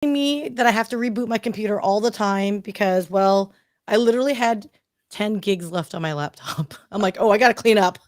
me that I have to reboot my computer all the time because, well, I literally had 10 gigs left on my laptop. I'm like, "Oh, I gotta clean up."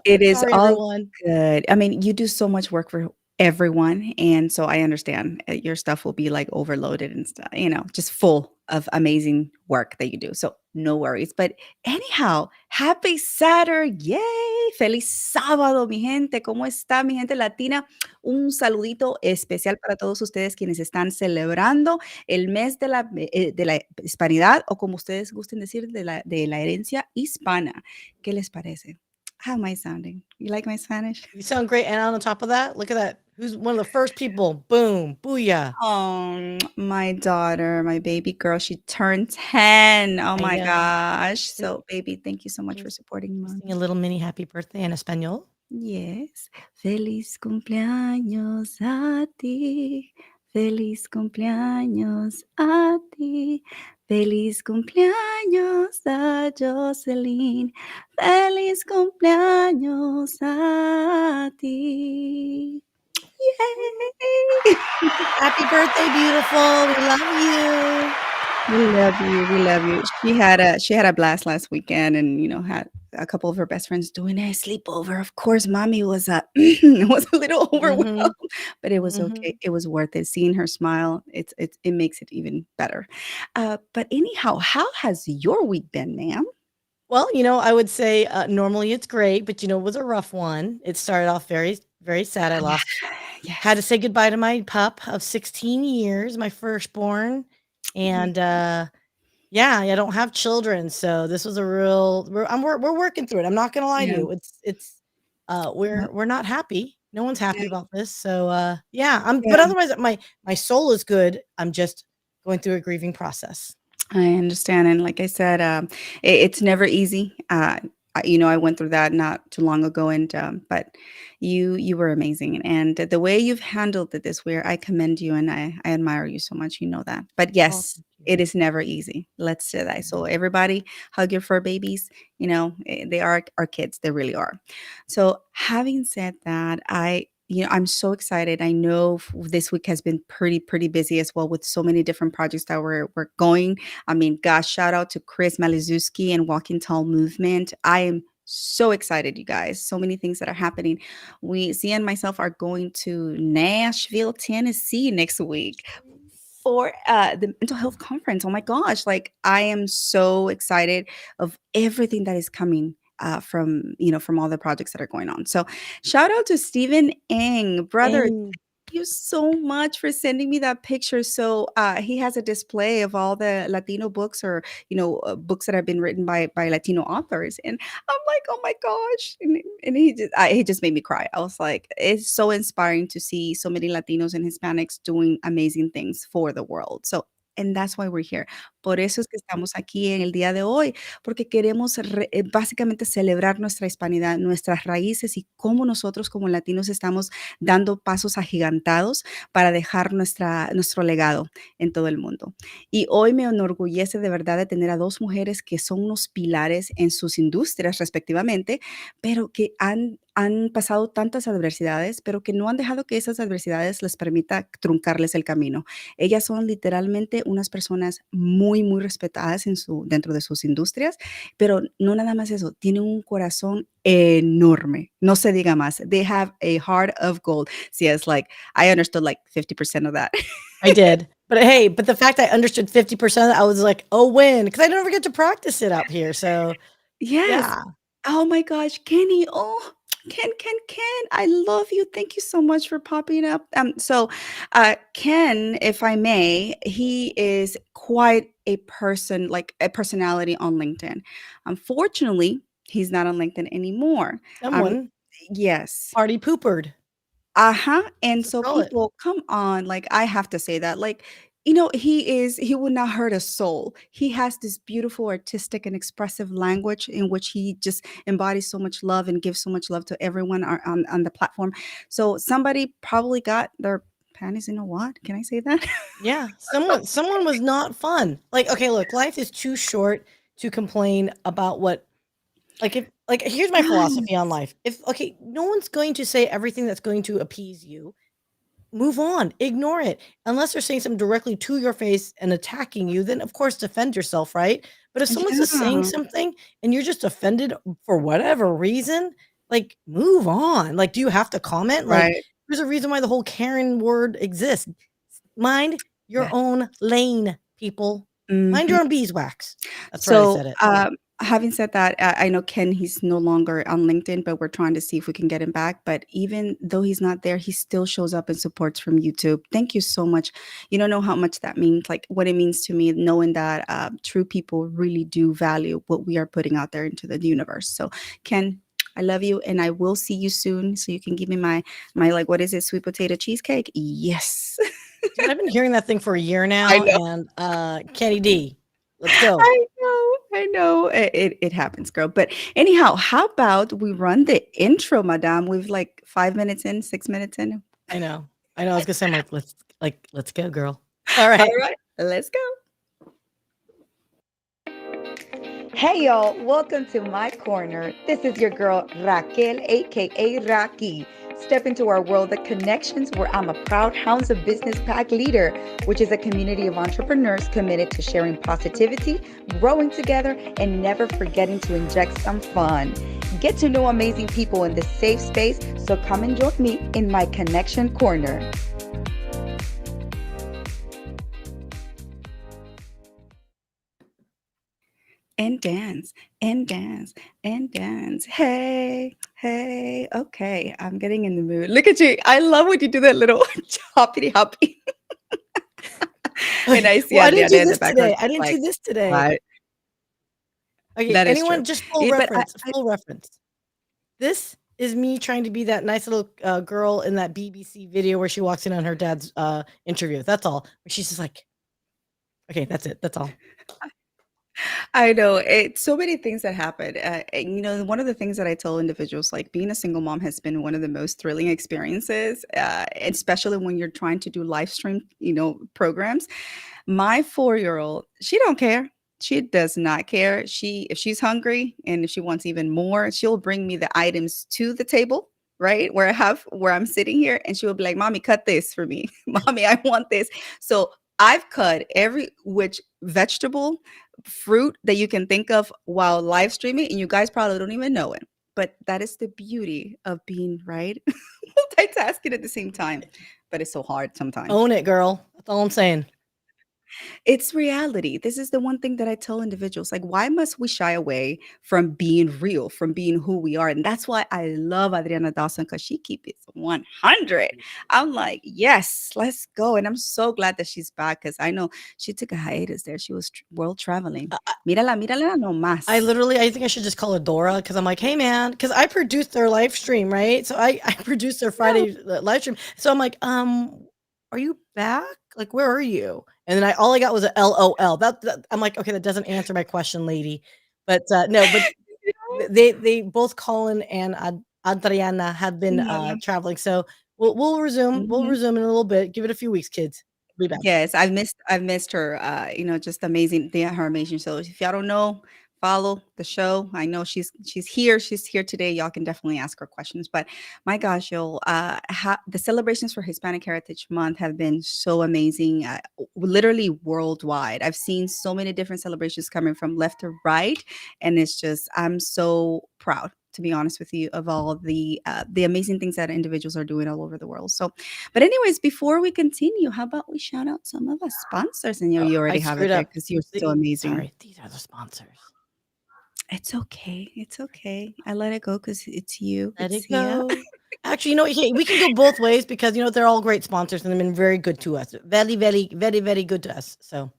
It is Sorry, all everyone. good. I mean, you do so much work for everyone, and so I understand, your stuff will be, like, overloaded and stuff, just full of amazing work that you do, so no worries. But anyhow, happy Saturday, yay, feliz sábado, mi gente, ¿cómo está mi gente latina? Un saludito especial para todos ustedes quienes están celebrando el mes de la hispanidad, o como ustedes gusten decir, de la herencia hispana. ¿Qué les parece? How am I sounding? You like my Spanish? You sound great, and on top of that, look at that. Who's one of the first people? Boom, booyah. Oh, my daughter, my baby girl, she turned 10. Oh I my know. gosh. Can So, baby, thank you so much you for supporting mom. sing a little mini happy birthday in Espanol? Yes. Feliz cumpleaños a ti. Feliz cumpleaños a ti. Feliz cumpleaños a Jocelyn. Feliz cumpleaños a ti. Yay! Happy birthday, beautiful. We love you. We love you, we love you. She had a blast last weekend and, had a couple of her best friends doing a sleepover. Of course, mommy was, was a little overwhelmed, Mhm, but it was okay. mhm. It was worth it. Seeing her smile, it makes it even better. But anyhow, how has your week been, ma'am? Well, I would say, normally it's great, but, it was a rough one. It started off very, very sad. I had to Yes. say goodbye to my pup of 16 years, my firstborn, Yeah. and, yeah, I don't have children, so this was a real we're working through it. I'm not gonna lie to Yeah. you. It's, Yep. we're not happy. No one's Yeah. happy about this, so, yeah, but Yeah. otherwise, my soul is good. I'm just going through a grieving process. I understand, and like I said, it's never easy. I went through that not too long ago, and but you were amazing, and the way you've handled it this way, I commend you, and I admire you so much. You know that. But Oh, yes, thank you. it is never easy. Let's say that. So everybody, hug your fur babies. They are our kids. They really are. So having said that, I'm so excited. I know this week has been pretty busy as well with so many different projects that we're going. I mean, gosh, shout out to Chris Malizuski and Walking Tall Movement. I am so excited, you guys. So many things that are happening. Sia and myself are going to Nashville, Tennessee next week for the mental health conference. Oh my gosh, like I am so excited of everything that is coming. From all the projects that are going on. So, shout out to Stephen Eng, brother, And you so much for sending me that picture. So he has a display of all the Latino books or books that have been written by Latino authors, and I'm like, oh my gosh! And he just made me cry. I was like, it's so inspiring to see so many Latinos and Hispanics doing amazing things for the world. So. And that's why we're here. Por eso es que estamos aquí en el día de hoy, porque queremos básicamente celebrar nuestra hispanidad, nuestras raíces y cómo nosotros como latinos estamos dando pasos agigantados para dejar nuestro legado en todo el mundo. Y hoy me enorgullece de verdad de tener a dos mujeres que son unos pilares en sus industrias respectivamente, pero que han pasado tantas adversidades, pero que no han dejado que esas adversidades les permita truncarles el camino. Ellas son literalmente unas personas muy respetadas dentro de sus industrias, pero no nada más eso, tienen un corazón enorme. No se diga más. They have a heart of gold. See, it's like I understood like 50% of that. I did. But hey, the fact I understood 50%, I was like, "Oh, win," because I never get to practice it up here, so Yes. yeah. Oh my gosh, Kenny. Oh, Ken. I love you. Thank you so much for popping up. Ken, if I may, he is quite a person, like a personality on LinkedIn. Unfortunately, he's not on LinkedIn anymore. Um, Someone yes. party poopered. Uh-huh, and Let's so call it. people, come on, like, I have to say that, like, he would not hurt a soul. He has this beautiful, artistic, and expressive language in which he just embodies so much love and gives so much love to everyone on the platform. So somebody probably got their panties in a wad, can I say that? Yeah, someone was not fun. Like, okay, look, life is too short to complain about what if here's my philosophy on Yes. life. If okay, no one's going to say everything that's going to appease you. move on, ignore it. Unless they're saying something directly to your face and attacking you, then of course defend yourself, right? But if someone's just saying Yeah. something and you're just offended for whatever reason, like move on. Like, do you have to comment? Like, Right. there's a reason why the whole Karen word exists. Mind your Yeah. own lane, people. Mind Mhm. your own beeswax. That's right, I So, said it. having said that, I know Ken, he's no longer on LinkedIn, but we're trying to see if we can get him back. But even though he's not there, he still shows up and supports from YouTube. Thank you so much. You don't know how much that means, like what it means to me, knowing that true people really do value what we are putting out there into the universe. So, Ken, I love you, and I will see you soon. So you can give me my like, what is it, sweet potato cheesecake? Yes. Dude, I've been hearing that thing for a year I now, know. and Kenny D, let's go. I know. It happens, girl. But anyhow, how about we run the intro, madame? We've like 5 minutes in, 6 minutes in. I know. I know. I was gonna say, I'm let's go, girl. All All right. right, let's go. Hey y'all, welcome to my corner. This is your girl Raquel, aka Raki. Step into our world of connections where I'm a proud Hounds of Business Pack leader, which is a community of entrepreneurs committed to sharing positivity, growing together, and never forgetting to inject some fun. Get to know amazing people in this safe space, so come and join me in my connection corner. And dance and dance and dance. Hey, hey. Okay, I'm getting in the mood. Look at you. I love when you do that little hoppity hoppy. And Okay. I see Well, I didn't Adriana do in the this background today. I just didn't like, do this today. what? Okay, That is true. anyone, just full But reference. Full reference. This is me trying to be that nice little girl in that BBC video where she walks in on her dad's interview. That's all. She's just like, okay, that's it. That's all. I know it's so many things that happen. And, one of the things that I tell individuals, like being a single mom, has been one of the most thrilling experiences, especially when you're trying to do live stream, programs. My 4-year-old, she don't care. She does not care. If she's hungry and if she wants even more, she'll bring me the items to the table, right? Where I'm sitting here, and she will be like, "Mommy, cut this for me. Mommy, I want this." So I've cut every which vegetable, fruit that you can think of while live streaming, and you guys probably don't even know it. But that is the beauty of being, right, multitasking at the same time. But it's so hard sometimes. Own it, girl. That's all I'm saying. It's reality. This is the one thing that I tell individuals, like, why must we shy away from being real, from being who we are? And that's why I love Adriana Dawson, because she keeps it 100. I'm like, yes, let's go. And I'm so glad that she's back, because I know she took a hiatus there. She was world traveling. Mírala, mírala no más. I think I should just call her Dora because I'm like, hey man, because I produced their live stream, right? So I produced their Yeah. Friday live stream. So I'm like, are you back? Like, where are you? And then all I got was a LOL. I'm like, okay, that doesn't answer my question, lady. But no, but they both Colin and Adriana have been Yeah. traveling. So we'll resume. We'll Mhm. resume in a little bit. Give it a few weeks, kids. We'll be back. Yes, I've missed her, just amazing, her amazing. So if y'all don't know, follow the show. I know she's here today. Y'all can definitely ask her questions. But my gosh, y'all, the celebrations for Hispanic Heritage Month have been so amazing, literally worldwide. I've seen so many different celebrations coming from left to right, and it's just, I'm so proud, to be honest with you, of all the amazing things that individuals are doing all over the world. So, but anyways, before we continue, how about we shout out some of our sponsors? And you I already have it screwed there up. because you're so amazing. Sorry, these are the sponsors. It's okay. It's okay. I let it go because it's you. Let It's it Syya. go. Actually, we can go both ways because they're all great sponsors and they've been very good to us. Very, very, very, very good to us. So,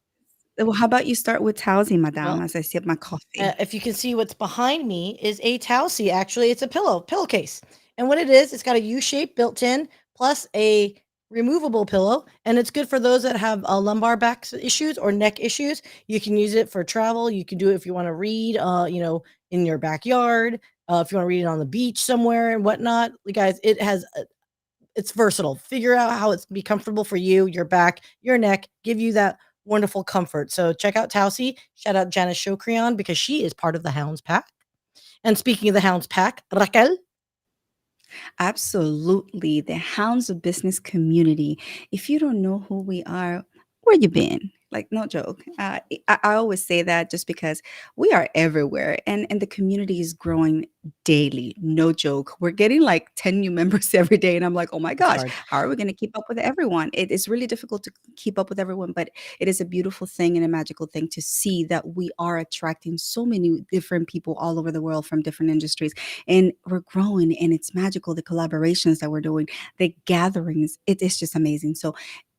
Well, how about you start with housing, madame, well, as I sip my coffee? if you can see what's behind me is a Tausi. Actually, it's a pillowcase. And what it is, it's got a U shape built in plus a removable pillow. And it's good for those that have lumbar back issues or neck issues. You can use it for travel. You can do it if you want to read, in your backyard. If you want to read it on the beach somewhere and whatnot. Guys, it's versatile. Figure out how it's be comfortable for you, your back, your neck, give you that wonderful comfort. So check out Tausi. Shout out Janice Shokrion because she is part of the Hounds Pack. And speaking of the Hounds Pack, Raquel. Absolutely. The Hounds of Business community. If you don't know who we are, where you been? Like, no joke. I always say that just because we are everywhere, and the community is growing daily. No joke. We're getting like 10 new members every day. And I'm like, oh my It's gosh, hard. how are we going to keep up with everyone? It is really difficult to keep up with everyone, but it is a beautiful thing and a magical thing to see that we are attracting so many different people all over the world from different industries, and we're growing, and it's magical, the collaborations that we're doing, the gatherings, it is just amazing. So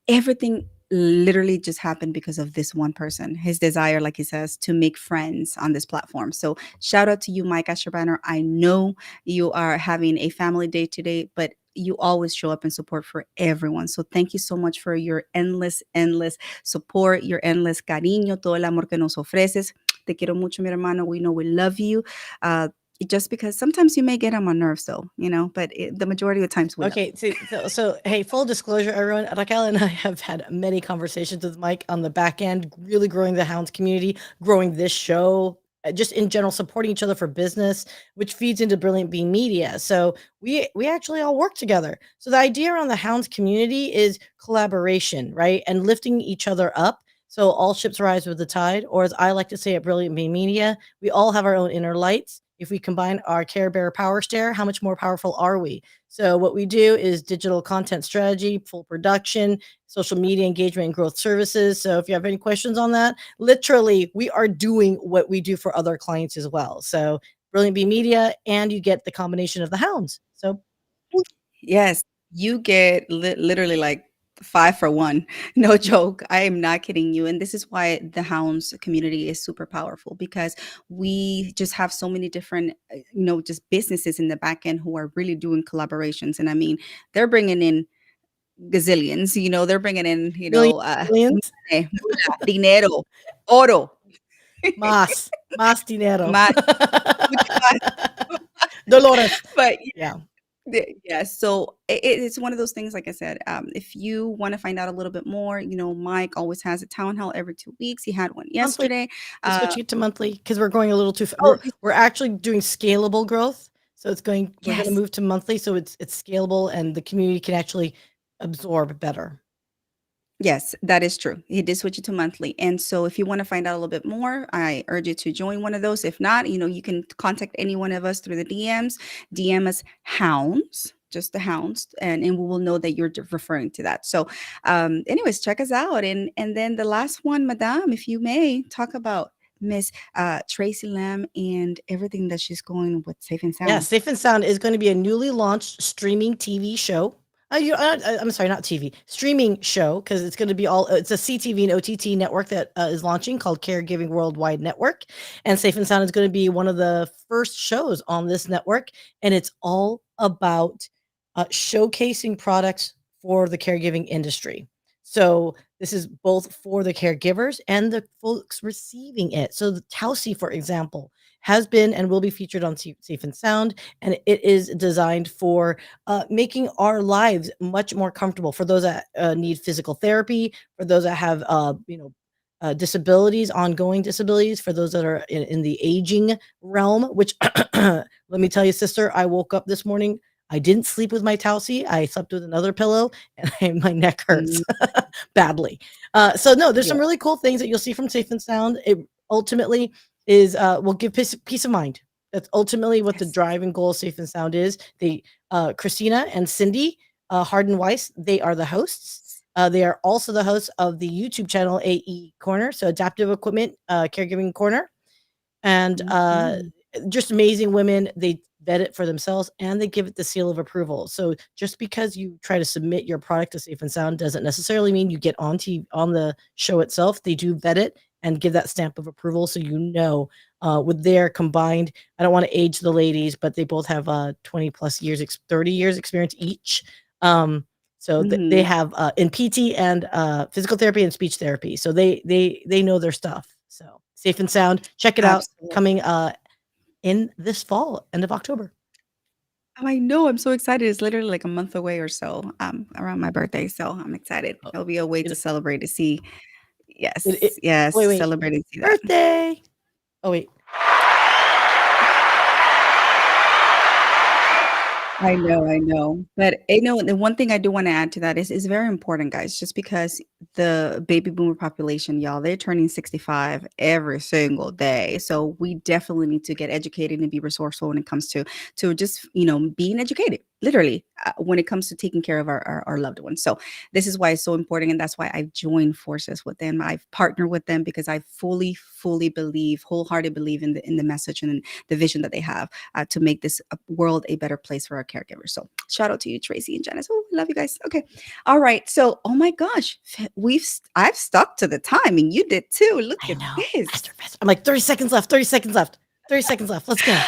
everything literally just happened because of this one person, his desire, like he says, to make friends on this platform. So shout out to you, Mike Asherbanner. I know you are having a family day today, but you always show up and support for everyone. So thank you so much for your endless support, your endless cariño, todo el amor que nos ofreces. Te quiero mucho, mi hermano. We know we love you. Uh, just because sometimes you may get on my nerves, though, but the majority of the times we love Okay, you. so hey, full disclosure, everyone, Raquel and I have had many conversations with Mike on the back end, really growing the Hounds community, growing this show, just in general, supporting each other for business, which feeds into Brilliant Bee Media. So we actually all work together. So the idea around the Hounds community is collaboration, right, and lifting each other up. So all ships rise with the tide, or as I like to say at Brilliant Bee Media, we all have our own inner lights. If we combine our Care Bear Power Stare, how much more powerful are we? So what we do is digital content strategy, full production, social media engagement and growth services. So if you have any questions on that, literally we are doing what we do for other clients as well. So Brilliant Bee Media, and you get the combination of the hounds. So Yes, you get literally like 5 for 1. No joke. I am not kidding you. And this is why the Hounds community is super powerful, because we just have so many different, just businesses in the back end who are really doing collaborations. And I mean, they're bringing in gazillions, they're bringing in, millions, millions, money, mula, dinero, oro, más dinero. más, mucho más. Dolores. But Yeah. yeah, so it's one of those things, like I said, if you want to find out a little bit more, Mike always has a town hall every 2 weeks. He had one Monthly. yesterday. We're switching it to monthly because we're going a little too. Oh, We're actually doing scalable growth, so it's going. We're going to yes. move to monthly, so it's scalable, and the community can actually absorb better. Yes, that is true. He did switch it to monthly. And so if you want to find out a little bit more, I urge you to join one of those. If not, you can contact any one of us through the DMs. DM us hounds, just the hounds, and we will know that you're referring to that. So anyways, check us out. And then the last one, Madame, if you may, talk about Miss Tracy Lamb and everything that she's going with Safe and Yeah, Sound. Safe and Sound is going to be a newly launched streaming TV show. I'm sorry, not TV, streaming show, because it's going to be all. It's a CTV and OTT network that is launching, called Caregiving Worldwide Network, and Safe and Sound is going to be one of the first shows on this network, and it's all about showcasing products for the caregiving industry. So this is both for the caregivers and the folks receiving it. So the Tausi, for example, has been and will be featured on Safe and Sound, and it is designed for making our lives much more comfortable for those that need physical therapy, for those that have disabilities, ongoing disabilities, for those that are in the aging realm. Which let me tell you, sister, I woke up this morning. I didn't sleep with my Tausi. I slept with another pillow, and my neck hurts Mm, badly. So no, there's yeah. some really cool things that you'll see from Safe and Sound. It ultimately is will give peace of mind. That's ultimately what the Yes. driving goal of Safe and Sound is. They Christina and Cindy Harden Weiss, they are the hosts. They are also the hosts of the YouTube channel AE Corner, so Adaptive Equipment Caregiving Corner, and Mhm. just amazing women. They vet it for themselves and they give it the seal of approval. So just because you try to submit your product to Safe and Sound doesn't necessarily mean you get on on the show itself. They do vet it and give that stamp of approval, so with their combined, I don't want to age the ladies, but they both have 20 plus years, 30 years experience each. So they Mhm. have in PT and physical therapy and speech therapy. So they know their stuff. So Safe and Sound, check it out. Absolutely. Coming in this fall, end of October. Oh, I know. I'm so excited. It's literally like a month away or so, around my birthday. So I'm excited. Oh, It'll be a way to it, celebrate, to see. it Yes, yes, wait, celebrate and see that. birthday. Oh wait, I know, I know. But you know, the one thing I do want to add to that is very important, guys. Just because the baby boomer population, y'all, they're turning 65 every single day. So we definitely need to get educated and be resourceful when it comes to just, being educated, literally, when it comes to taking care of our loved ones. So this is why it's so important, and that's why I've joined forces with them. I've partnered with them because I fully believe, wholeheartedly believe in the message and the vision that they have to make this world a better place for our caregivers. So shout out to you, Tracy and Janice. Oh, love you guys. Okay. All right. So, oh my gosh, I've stuck to the time and you did too. Look I at know. this. Faster, faster. I'm like 30 seconds left. 30 seconds left. 30 seconds left. Let's go.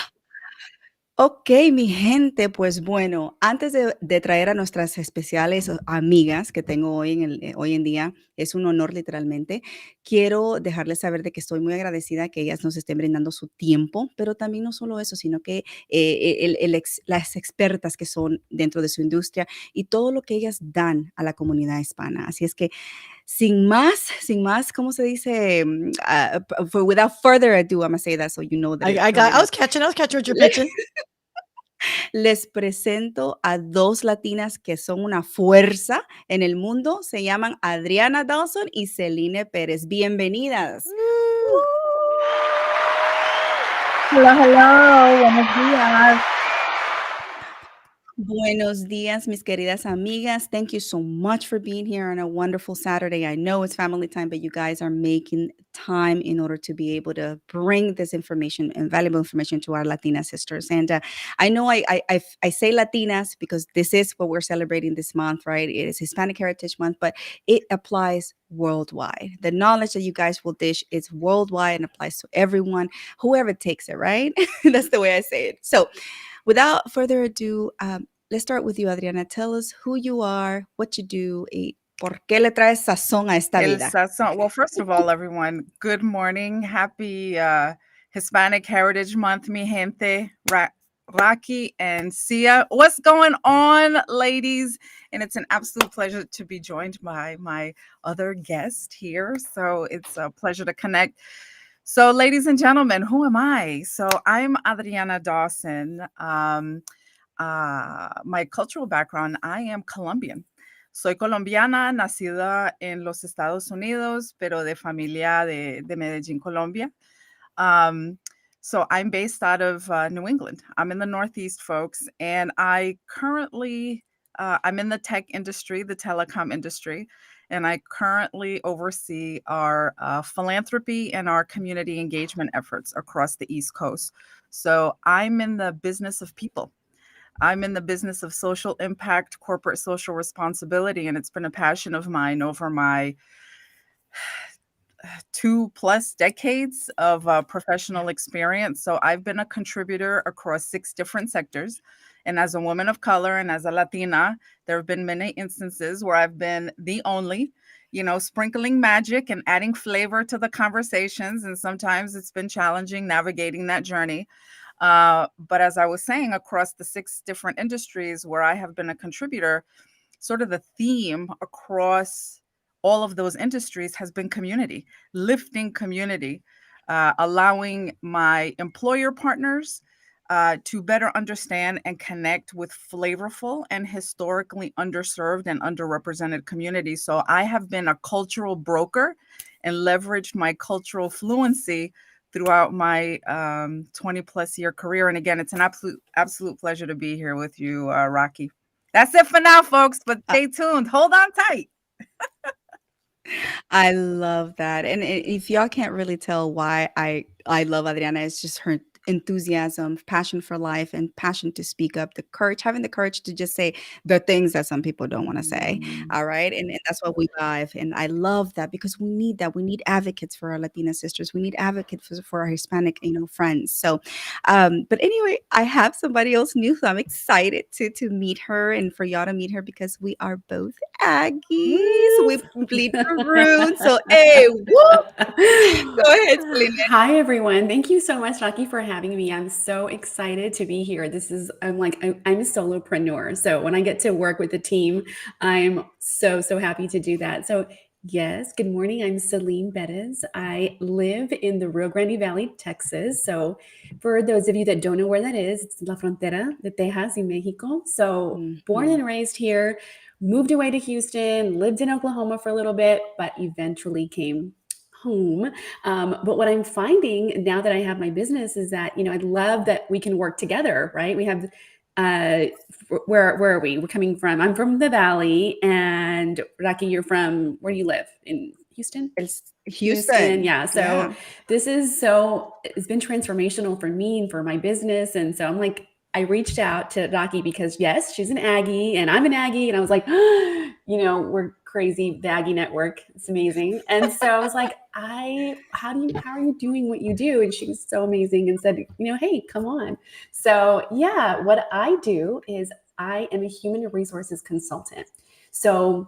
Ok, mi gente, pues bueno, antes de traer a nuestras especiales amigas que tengo hoy en día, es un honor literalmente, quiero dejarles saber de que estoy muy agradecida que ellas nos estén brindando su tiempo, pero también no solo eso, sino que las expertas que son dentro de su industria y todo lo que ellas dan a la comunidad hispana. Así es que sin más, ¿cómo se dice? Without further ado, I'm going to say that so you know that I got, I was catching what you're pitching. Les presento a dos latinas que son una fuerza en el mundo. Se llaman Adriana Dawson y Celine Perez. Bienvenidas. Woo. Hello, hello, buenos días. Buenos días, mis queridas amigas. Thank you so much for being here on a wonderful Saturday. I know it's family time, but you guys are making time in order to be able to bring this information and valuable information to our Latina sisters. And I know I say Latinas because this is what we're celebrating this month, right? It is Hispanic Heritage Month, but it applies worldwide. The knowledge that you guys will dish is worldwide and applies to everyone, whoever takes it, right? That's the way I say it. So without further ado, let's start with you, Adriana. Tell us who you are, what you do, y por qué le traes sazón a esta El vida. sazón. Well, first of all, everyone, good morning. Happy Hispanic Heritage Month, mi gente. Rocky and Syya. What's going on, ladies? And it's an absolute pleasure to be joined by my other guest here. So it's a pleasure to connect. So, ladies and gentlemen, who am I? So, I'm Adriana Dawson. My cultural background, I am Colombian. Soy colombiana, nacida en los Estados Unidos, pero de familia de Medellín, Colombia. So I'm based out of New England. I'm in the Northeast, folks, and I currently I'm in the tech industry, the telecom industry, and I currently oversee our philanthropy and our community engagement efforts across the East Coast. So I'm in the business of people. I'm in the business of social impact, corporate social responsibility, and it's been a passion of mine over my 2+ decades of professional experience. So I've been a contributor across 6 different sectors. And as a woman of color and as a Latina, there have been many instances where I've been the only, sprinkling magic and adding flavor to the conversations. And sometimes it's been challenging navigating that journey. But as I was saying, across the 6 different industries where I have been a contributor, sort of the theme across all of those industries has been community, lifting community, allowing my employer partners to better understand and connect with flavorful and historically underserved and underrepresented communities. So I have been a cultural broker and leveraged my cultural fluency throughout my 20+ year career. And again, it's an absolute pleasure to be here with you, Rocky. That's it for now, folks, but stay tuned. Hold on tight. I love that. And if y'all can't really tell why I love Adriana, it's just her enthusiasm, passion for life, and passion to speak up, the courage, having the courage to just say the things that some people don't want to say. All right. And that's what we dive. And I love that because we need that. We need advocates for our Latina sisters. We need advocates for our Hispanic, friends. So, but anyway, I have somebody else new. So I'm excited to meet her and for y'all to meet her because we are both Aggies. We bleed maroon. So, hey, whoop. Go ahead, Selena. Hi, everyone. Thank you so much, Rocky, for having me. I'm so excited to be here. I'm a solopreneur. So when I get to work with the team, I'm so happy to do that. So Yes, good morning. I'm Celine Perez. I live in the Rio Grande Valley, Texas. So, for those of you that don't know where that is, it's La Frontera de Texas y Mexico. So, born Mhm. and raised here, moved away to Houston, lived in Oklahoma for a little bit, but eventually came home. But what I'm finding now that I have my business is that, I love that we can work together, right? We have uh where are we? We're coming from. I'm from the Valley, and Rocky, you're from where do you live? In Houston? Houston, Houston. yeah. So Yeah. it's been transformational for me and for my business. And so I'm like, I reached out to Rocky because yes, she's an Aggie and I'm an Aggie. And I was like, we're crazy, the Aggie network. It's amazing. And so I was like, how are you doing what you do? And she was so amazing and said, hey, come on. So yeah, what I do is I am a human resources consultant. So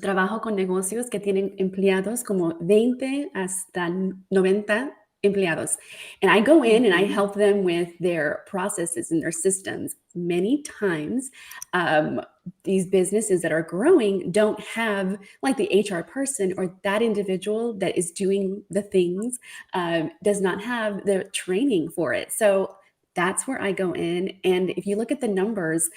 trabajo con negocios que tienen empleados como 20 hasta 90 empleados. And I go in and I help them with their processes and their systems. Many times, these businesses that are growing don't have like the HR person or that individual that is doing the things does not have the training for it. So that's where I go in. And if you look at the numbers,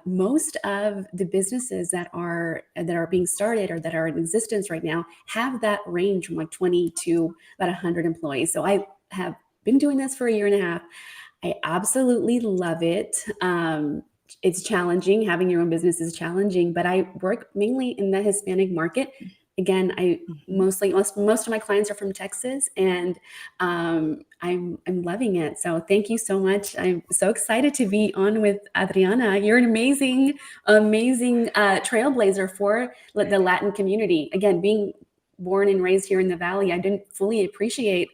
most of the businesses that are being started or that are in existence right now have that range from like 20 to about 100 employees. So I have been doing this for a year and a half. I absolutely love it. It's challenging. Having your own business is challenging, but I work mainly in the Hispanic market. Again, most of my clients are from Texas, and I'm loving it. So thank you so much. I'm so excited to be on with Adriana. You're an amazing trailblazer for the Latin community. Again, being born and raised here in the Valley, I didn't fully appreciate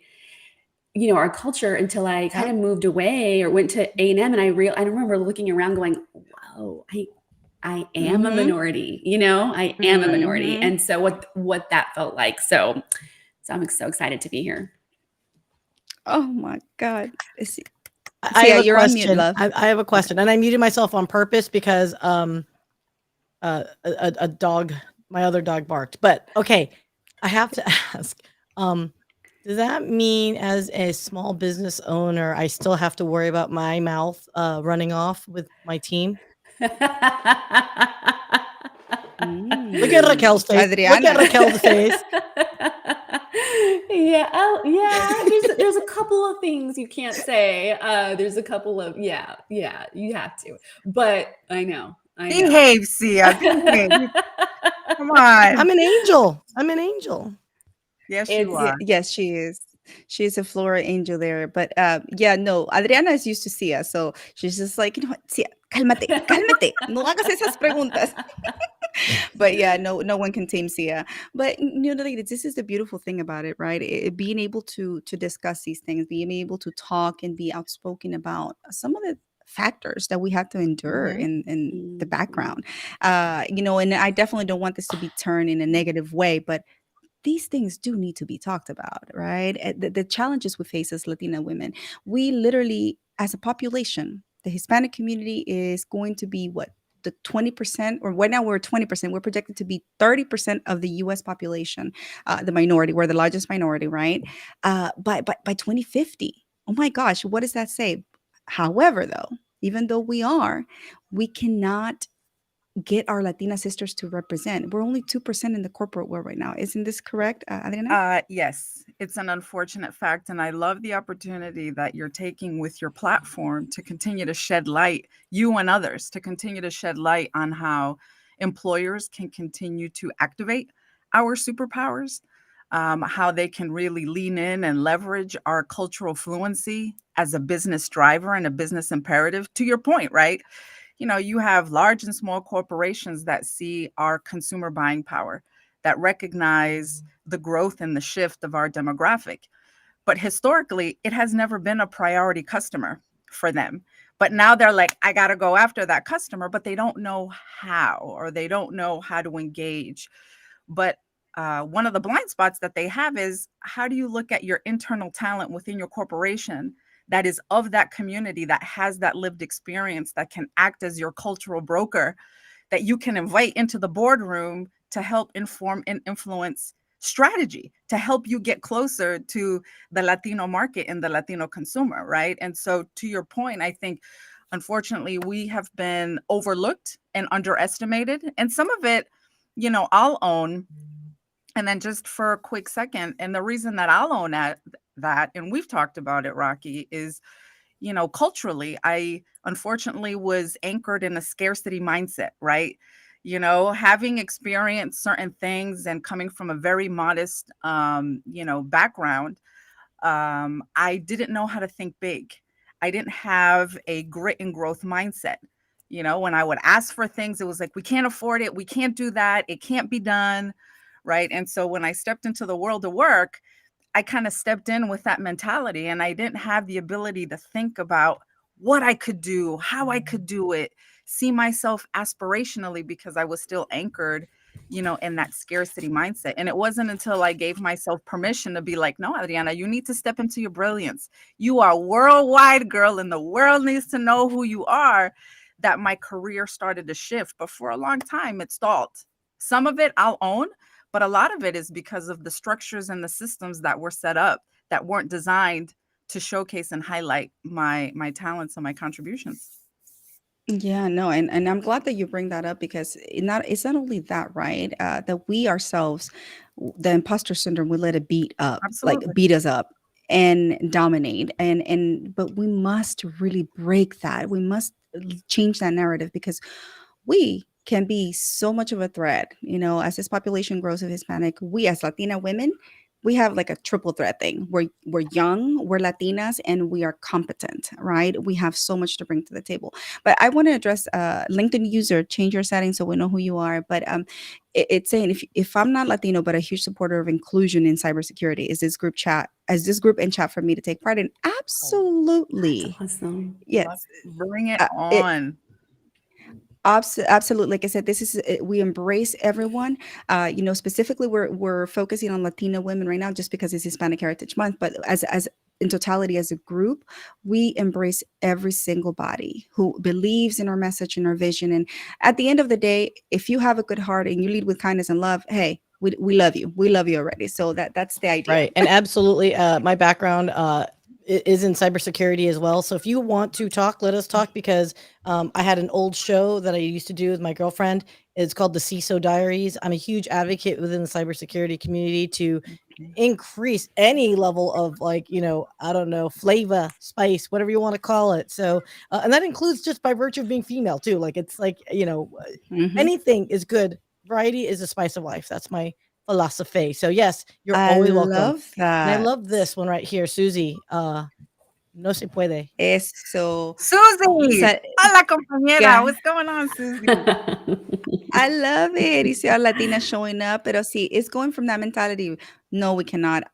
our culture until I kind of moved away or went to A&M, and I remember looking around going, whoa, I am a minority, I am a minority. And so what that felt like. So I'm so excited to be here. Oh my God. I have a you're on mute, question. love. I have a question, and I muted myself on purpose because a dog, my other dog barked. But okay, I have to ask, does that mean as a small business owner, I still have to worry about my mouth running off with my team? Look at Raquel's face. Look Adriana. at Raquel's face. Yeah. There's a couple of things you can't say. There's a couple of yeah, you have to. But I know. Behave, Syya. Behave. Come on. I'm an angel. I'm an angel. Yes, you Yeah, are. yes, she is. She's a Flora angel there. But no, Adriana is used to Sia. So she's just like, Sia, cálmate, cálmate. No hagas esas preguntas. But yeah, no one can tame Sia. But ladies, this is the beautiful thing about it, right? Being able to discuss these things, being able to talk and be outspoken about some of the factors that we have to endure in the background. And I definitely don't want this to be turned in a negative way, but these things do need to be talked about, right? The challenges we face as Latina women, we literally, as a population, the Hispanic community is going to be what? The 20%, or right now we're 20%. We're projected to be 30% of the US population, the minority. We're the largest minority, right? By 2050. Oh my gosh, what does that say? However, though, even though we cannot get our Latina sisters to represent. We're only 2% in the corporate world right now. Isn't this correct, Adriana? Yes, it's an unfortunate fact. And I love the opportunity that you're taking with your platform to continue to shed light, you and others, to continue to shed light on how employers can continue to activate our superpowers, how they can really lean in and leverage our cultural fluency as a business driver and a business imperative. To your point, right? You have large and small corporations that see our consumer buying power, that recognize the growth and the shift of our demographic. But historically, it has never been a priority customer for them. But now they're like, I got to go after that customer, but they don't know how, or they don't know how to engage. But one of the blind spots that they have is, how do you look at your internal talent within your corporation that is of that community, that has that lived experience, that can act as your cultural broker, that you can invite into the boardroom to help inform and influence strategy to help you get closer to the Latino market and the Latino consumer, right? And so to your point, I think unfortunately we have been overlooked and underestimated, and some of it, you know, I'll own. And then just for a quick second, and the reason that I'll own that, and we've talked about it, Rocky, is, you know, culturally, I unfortunately was anchored in a scarcity mindset, right? You know, having experienced certain things and coming from a very modest, you know, background, I didn't know how to think big. I didn't have a grit and growth mindset. You know, when I would ask for things, it was like, we can't afford it. We can't do that. It can't be done. Right. And so when I stepped into the world of work, I kind of stepped in with that mentality, and I didn't have the ability to think about what I could do, how I could do it, see myself aspirationally, because I was still anchored, you know, in that scarcity mindset. And it wasn't until I gave myself permission to be like, no, Adriana, you need to step into your brilliance. You are worldwide, girl, and the world needs to know who you are, that my career started to shift. But for a long time, it stalled. Some of it I'll own, but a lot of it is because of the structures and the systems that were set up that weren't designed to showcase and highlight my talents and my contributions. Yeah, no, and I'm glad that you bring that up, because it's not only that, right? That we ourselves, the imposter syndrome, we let it Absolutely. beat us up and dominate, and but we must really break that. We must change that narrative, because we can be so much of a threat. You know, as this population grows of Hispanic, we as Latina women, we have like a triple threat thing. We're young, we're Latinas, and we are competent, right? We have so much to bring to the table. But I want to address LinkedIn user, change your settings so we know who you are. But it's saying, if I'm not Latino but a huge supporter of inclusion in cybersecurity, is this group and chat for me to take part in? That's Absolutely. awesome. Yes. Bring it It on. Absolutely. Like I said, this is we embrace everyone. You know, specifically, we're focusing on Latina women right now, just because it's Hispanic Heritage Month. But as in totality, as a group, we embrace every single body who believes in our message and our vision. And at the end of the day, if you have a good heart and you lead with kindness and love, hey, we love you. We love you already. So that's the idea. Right. And absolutely, my background is in cybersecurity as well. So if you want to talk, let us talk, because I had an old show that I used to do with my girlfriend. It's called the CISO Diaries. I'm a huge advocate within the cybersecurity community to increase any level of, like, you know, I don't know, flavor, spice, whatever you want to call it. So, and that includes just by virtue of being female too. Like, it's like, you know, Mhm. anything is good. Variety is the spice of life. That's my philosophy. So yes, you're I always welcome. love And I that. love this one right here, Susie. No se puede. Eso. Susie, Sa- hola compañera. yeah. What's going on, Susie? I love it. You see our Latina showing up, pero see, it's going from that mentality. No, we cannot.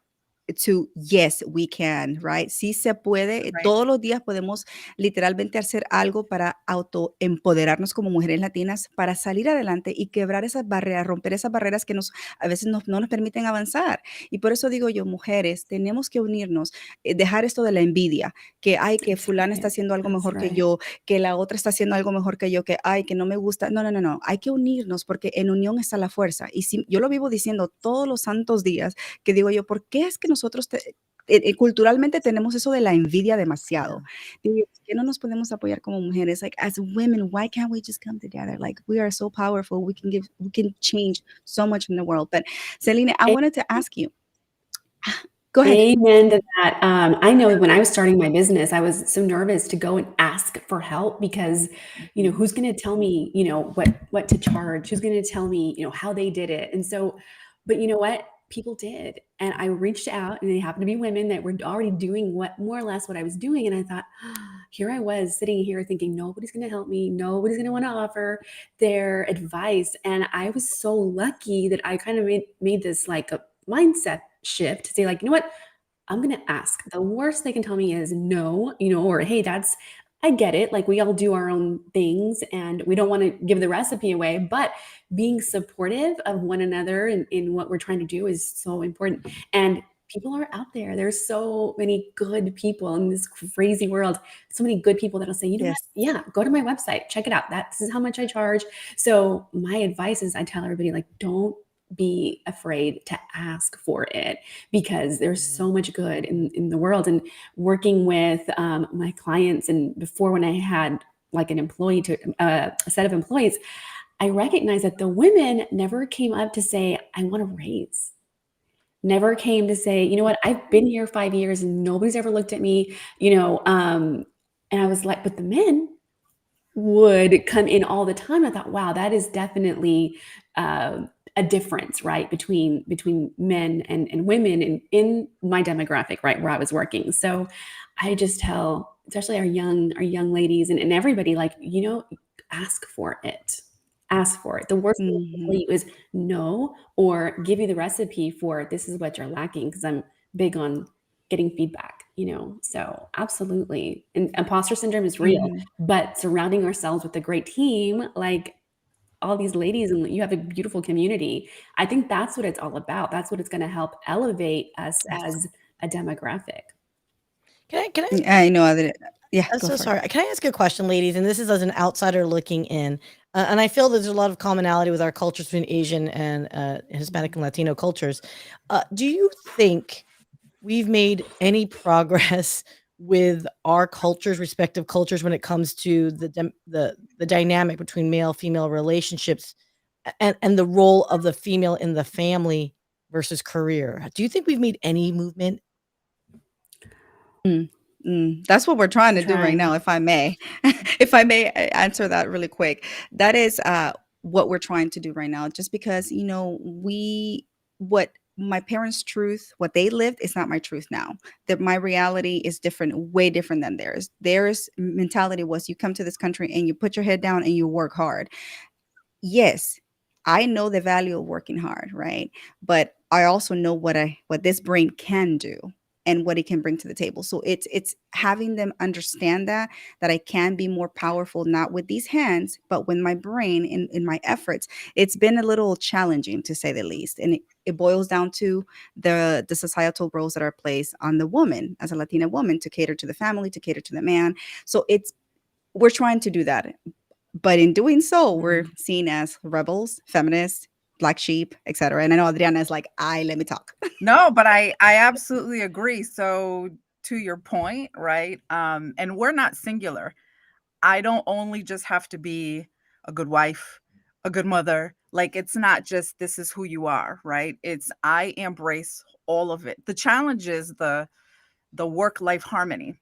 To yes, we can, right? Sí se puede. Right. Todos los días podemos literalmente hacer algo para autoempoderarnos como mujeres latinas, para salir adelante y quebrar esas barreras, romper esas barreras que a veces no nos permiten avanzar. Y por eso digo yo, mujeres, tenemos que unirnos, dejar esto de la envidia, que ay, que That's fulana está right. haciendo algo That's mejor que right. yo, que la otra está haciendo algo mejor que yo, que ay, que no me gusta. No, no, no, no. Hay que unirnos, porque en unión está la fuerza. Y si, yo lo vivo diciendo todos los santos días, que digo yo, ¿por qué es que nosotros culturalmente tenemos eso de la envidia demasiado? Digo yo, ¿por qué no nos podemos apoyar como mujeres? Like, as women, why can't we just come together? Like, we are so powerful. We can change so much in the world. But Celine, I wanted to ask you. Go ahead. Amen to that. I know when I was starting my business, I was so nervous to go and ask for help, because, you know, who's going to tell me, you know, what to charge? Who's going to tell me, you know, how they did it? And so, but you know what? People did. And I reached out, and they happened to be women that were already doing more or less what I was doing. And I thought, here I was sitting here thinking, nobody's going to help me. Nobody's going to want to offer their advice. And I was so lucky that I kind of made this like a mindset shift to say, like, you know what? I'm going to ask. The worst they can tell me is no, you know, or hey, I get it. Like, we all do our own things and we don't want to give the recipe away, but being supportive of one another in what we're trying to do is so important. And people are out there. There's so many good people in this crazy world. So many good people that'll say, you know what? Yeah, go to my website, check it out. This is how much I charge. So my advice is I tell everybody, like, don't be afraid to ask for it, because there's so much good in the world. And working with my clients, and before, when I had like an employee to a set of employees, I recognized that the women never came up to say, I want a raise. Never came to say, you know what, I've been here 5 years and nobody's ever looked at me, and I was like, but the men would come in all the time. I thought, wow, that is definitely a difference, right, between men and women in my demographic, right, where I was working. So I just tell, especially our young ladies and everybody, like, ask for it. Ask for it. The worst thing I can tell you is no, or give you the recipe for this is what you're lacking, because I'm big on getting feedback, so absolutely. And imposter syndrome is real, but surrounding ourselves with a great team, like all these ladies, and you have a beautiful community, I think that's what it's all about. That's what it's going to help elevate us as a demographic. Can I know that. Yeah, I'm go so for it. sorry. Can I ask a question, ladies? And this is as an outsider looking in. And I feel there's a lot of commonality with our cultures between Asian and Hispanic and Latino cultures. Do you think we've made any progress with our cultures, respective cultures, when it comes to the dynamic between male female relationships and the role of the female in the family versus career? Do you think we've made any movement? That's what we're trying to do right now, Trying. if I may. If I may answer that really quick. That is what we're trying to do right now. Just because, what my parents' truth, what they lived, is not my truth now. That my reality is different, way different than theirs. Theirs mentality was, you come to this country and you put your head down and you work hard. Yes, I know the value of working hard, right? But I also know what this brain can do and what it can bring to the table. So it's having them understand that I can be more powerful, not with these hands, but with my brain, in my efforts. It's been a little challenging, to say the least. And it boils down to the societal roles that are placed on the woman, as a Latina woman, to cater to the family, to cater to the man. So we're trying to do that. But in doing so, we're seen as rebels, feminists, black sheep, etc. And I know Adriana is like, let me talk. No, but I absolutely agree. So to your point, right? And we're not singular. I don't only just have to be a good wife, a good mother. Like, it's not just this is who you are, right? It's I embrace all of it. The challenge is the work-life harmony,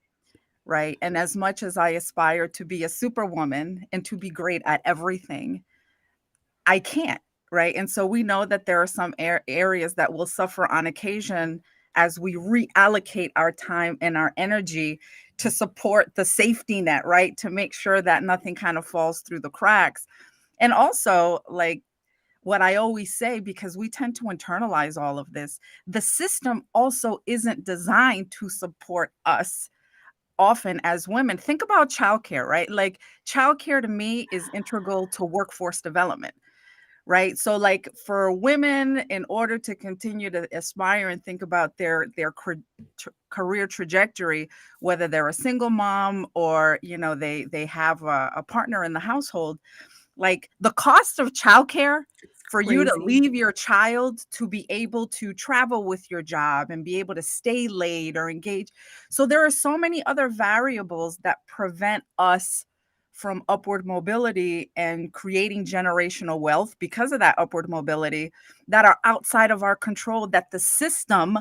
right? And as much as I aspire to be a superwoman and to be great at everything, I can't, right? And so we know that there are some areas that will suffer on occasion as we reallocate our time and our energy to support the safety net, right? To make sure that nothing kind of falls through the cracks. And also, like what I always say, because we tend to internalize all of this, the system also isn't designed to support us often as women. Think about childcare, right? Like, childcare to me is integral to workforce development, right? So, like, for women, in order to continue to aspire and think about their career trajectory, whether they're a single mom or they have a partner in the household, like, the cost of childcare for you to Crazy. leave your child to be able to travel with your job and be able to stay late or engage. So there are so many other variables that prevent us from upward mobility and creating generational wealth because of that upward mobility, that are outside of our control, that the system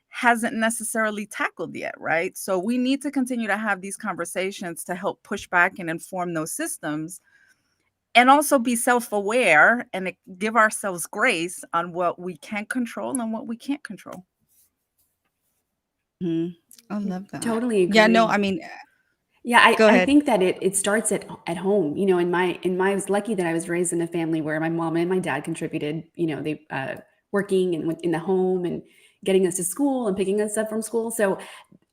hasn't necessarily tackled yet, right? So we need to continue to have these conversations to help push back and inform those systems, and also be self-aware and give ourselves grace on what we can control and what we can't control. I love that. Totally agree. Yeah, no, I mean, yeah, go I ahead. think that it starts at home. I was lucky that I was raised in a family where my mom and my dad contributed, they working and in the home and getting us to school and picking us up from school. So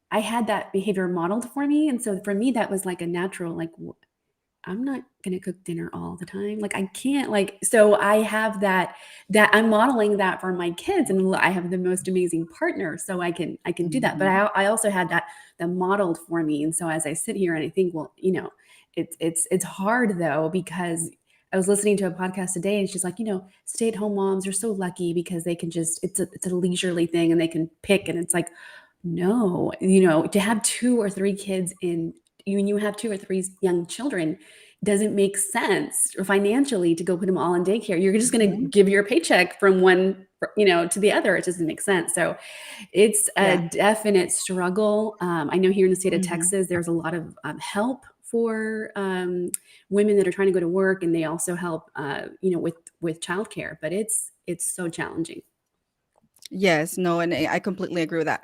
I had that behavior modeled for me. And so for me, that was like a natural, like, I'm not going to cook dinner all the time. Like I can't like, so I have that I'm modeling that for my kids, and I have the most amazing partner. So I can do that. But I also had that modeled for me. And so as I sit here and I think, well, it's hard though, because I was listening to a podcast today and she's like, stay-at-home moms are so lucky because they can just, it's a leisurely thing and they can pick. And it's like, no, to have 2 or 3 kids when you have 2 or 3 young children, doesn't make sense financially to go put them all in daycare. You're just going to give your paycheck from one, to the other. It doesn't make sense. So it's a definite struggle. I know here in the state of Texas, there's a lot of help for women that are trying to go to work, and they also help, with childcare. But it's so challenging. Yes, no, and I completely agree with that.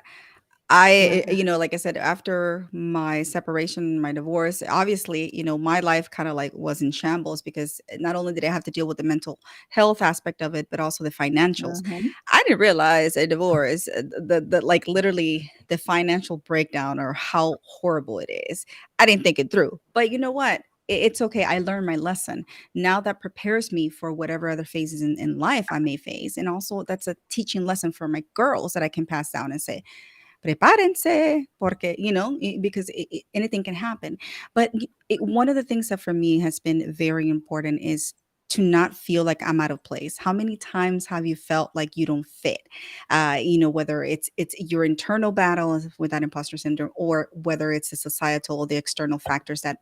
Like I said, after my separation, my divorce, obviously, my life kind of like was in shambles because not only did I have to deal with the mental health aspect of it, but also the financials. I didn't realize a divorce, the like literally the financial breakdown or how horrible it is. I didn't think it through. But you know what? It's okay. I learned my lesson. Now that prepares me for whatever other phases in life I may face. And also, that's a teaching lesson for my girls that I can pass down and say, prepárense, porque, because anything can happen. But one of the things that for me has been very important is to not feel like I'm out of place. How many times have you felt like you don't fit? Whether it's your internal battle with that imposter syndrome, or whether it's the societal or the external factors that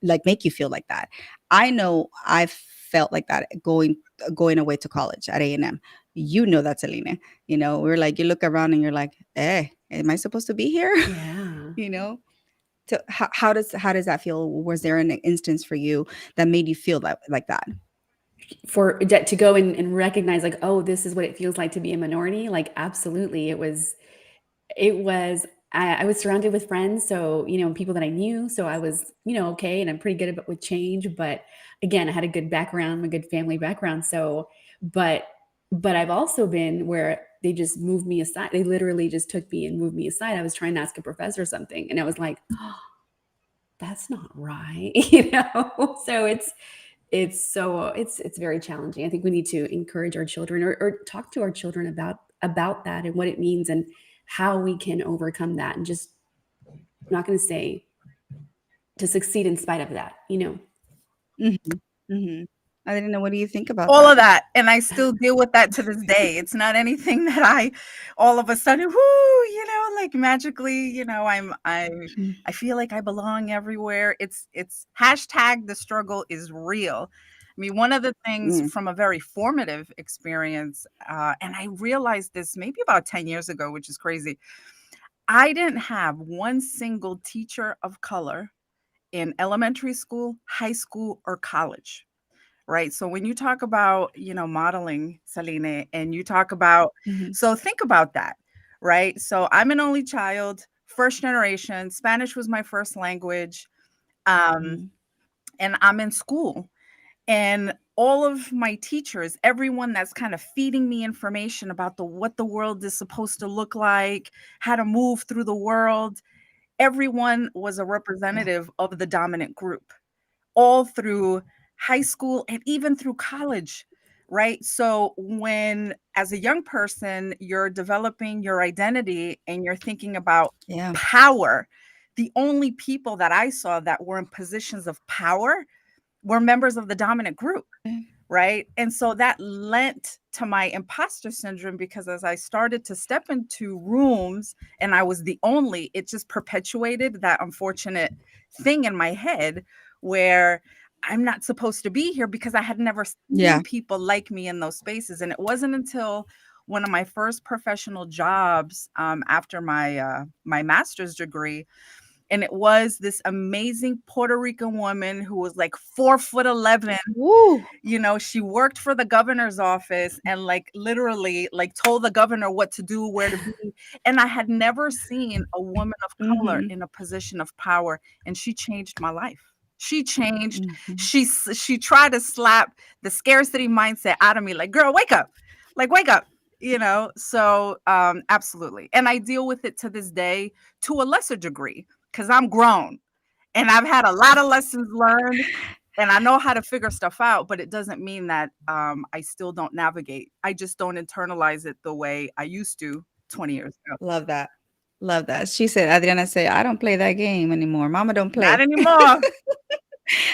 like make you feel like that. I know I've felt like that going away to college at A&M. You know that, Celine. We're like, you look around and you're like, hey, am I supposed to be here? Yeah. So how does that feel? Was there an instance for you that made you feel like that? To go and recognize like, oh, this is what it feels like to be a minority. Like, absolutely. It was, I was surrounded with friends. So, people that I knew. So I was, okay. And I'm pretty good with change, but again, I had a good background, a good family background. So, but I've also been where they just moved me aside. They literally just took me and moved me aside. I was trying to ask a professor something and I was like, oh, that's not right. So it's very challenging. I think we need to encourage our children or talk to our children about that and what it means and how we can overcome that. And just, I'm not going to say to succeed in spite of that, I didn't know. What do you think about all that? of that, and I still deal with that to this day. It's not anything that I all of a sudden, like magically, I feel like I belong everywhere. It's hashtag the struggle is real. I mean, one of the things from a very formative experience, and I realized this maybe about 10 years ago, which is crazy. I didn't have one single teacher of color in elementary school, high school, or college. Right. So when you talk about, modeling, Celine, and you talk about, so think about that. Right. So I'm an only child, first generation. Spanish was my first language. And I'm in school. And all of my teachers, everyone that's kind of feeding me information about what the world is supposed to look like, how to move through the world, everyone was a representative of the dominant group all through high school and even through college, right? So when, as a young person, you're developing your identity and you're thinking about power, the only people that I saw that were in positions of power were members of the dominant group. Right. And so that lent to my imposter syndrome, because as I started to step into rooms and I was the only, it just perpetuated that unfortunate thing in my head where I'm not supposed to be here because I had never seen people like me in those spaces. And it wasn't until one of my first professional jobs after my master's degree. And it was this amazing Puerto Rican woman who was like 4'11". Woo. She worked for the governor's office and like literally like told the governor what to do, where to be. And I had never seen a woman of color in a position of power. And she changed my life. She changed. She tried to slap the scarcity mindset out of me. Like, girl, wake up. Like, wake up. So absolutely. And I deal with it to this day to a lesser degree because I'm grown and I've had a lot of lessons learned, and I know how to figure stuff out, but it doesn't mean that I still don't navigate. I just don't internalize it the way I used to 20 years ago. Love that. Love that. She said, Adriana said, I don't play that game anymore. Mama don't Not play. anymore.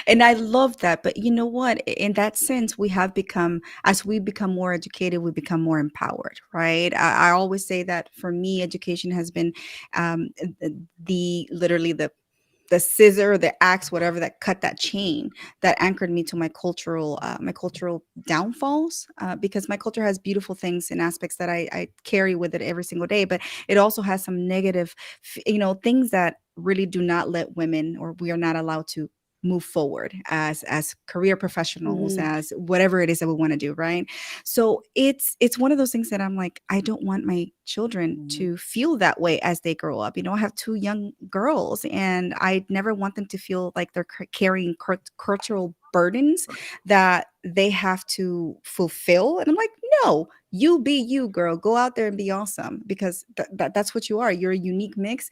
And I love that. But you know what? In that sense, we have become, as we become more educated, we become more empowered, right? I always say that for me, education has been literally the scissor, the axe, whatever that cut that chain that anchored me to my cultural downfalls. Because my culture has beautiful things and aspects that I carry with it every single day, but it also has some negative, things that really do not let women, or we are not allowed to move forward as career professionals, Mhm. as whatever it is that we want to do, right? So it's one of those things that I'm like, I don't want my children to feel that way as they grow up. I have two young girls, and I never want them to feel like they're carrying cultural burdens that they have to fulfill. And I'm like, no, you be you, girl. Go out there and be awesome, because that's what you are. You're a unique mix,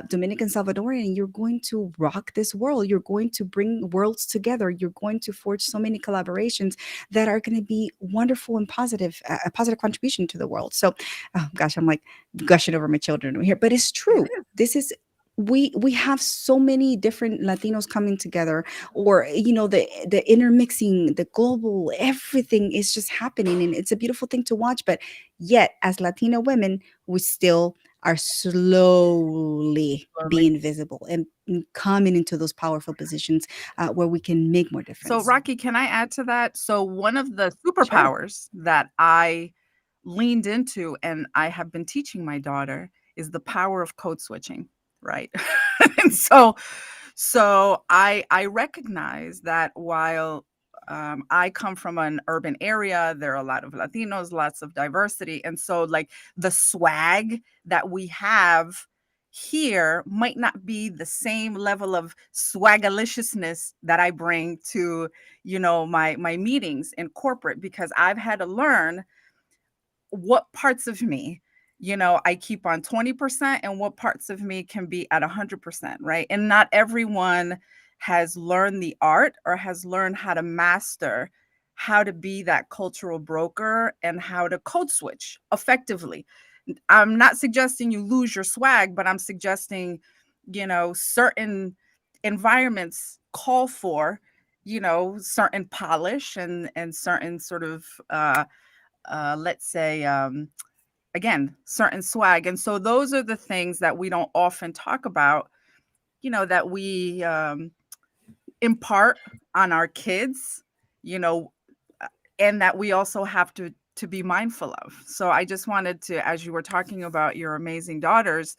Dominican Salvadorian. You're going to rock this world. You're going to bring worlds together. You're going to forge so many collaborations that are going to be wonderful and positive, a positive contribution to the world. So, oh gosh, I'm like gushing over my children over here, but it's true. This is we have so many different Latinos coming together, or the intermixing, the global, everything is just happening, and it's a beautiful thing to watch. But yet, as Latina women, we still are slowly being visible and coming into those powerful positions where we can make more So, difference. Rocky, can I add to that? So, one of the Sure. superpowers that I leaned into and I have been teaching my daughter is the power of code switching, right? And so I recognize that while I come from an urban area, there are a lot of Latinos, lots of diversity, and so like the swag that we have here might not be the same level of swagaliciousness that I bring to my meetings in corporate, because I've had to learn what parts of me I keep on 20% and what parts of me can be at 100%, right? And not everyone has learned the art or has learned how to master how to be that cultural broker and how to code switch effectively. I'm not suggesting you lose your swag, but I'm suggesting certain environments call for certain polish and certain sort of let's say again, certain swag. And so those are the things that we don't often talk about, that we impart on our kids, you know, and that we also have to be mindful of. So I just wanted to, as you were talking about your amazing daughters,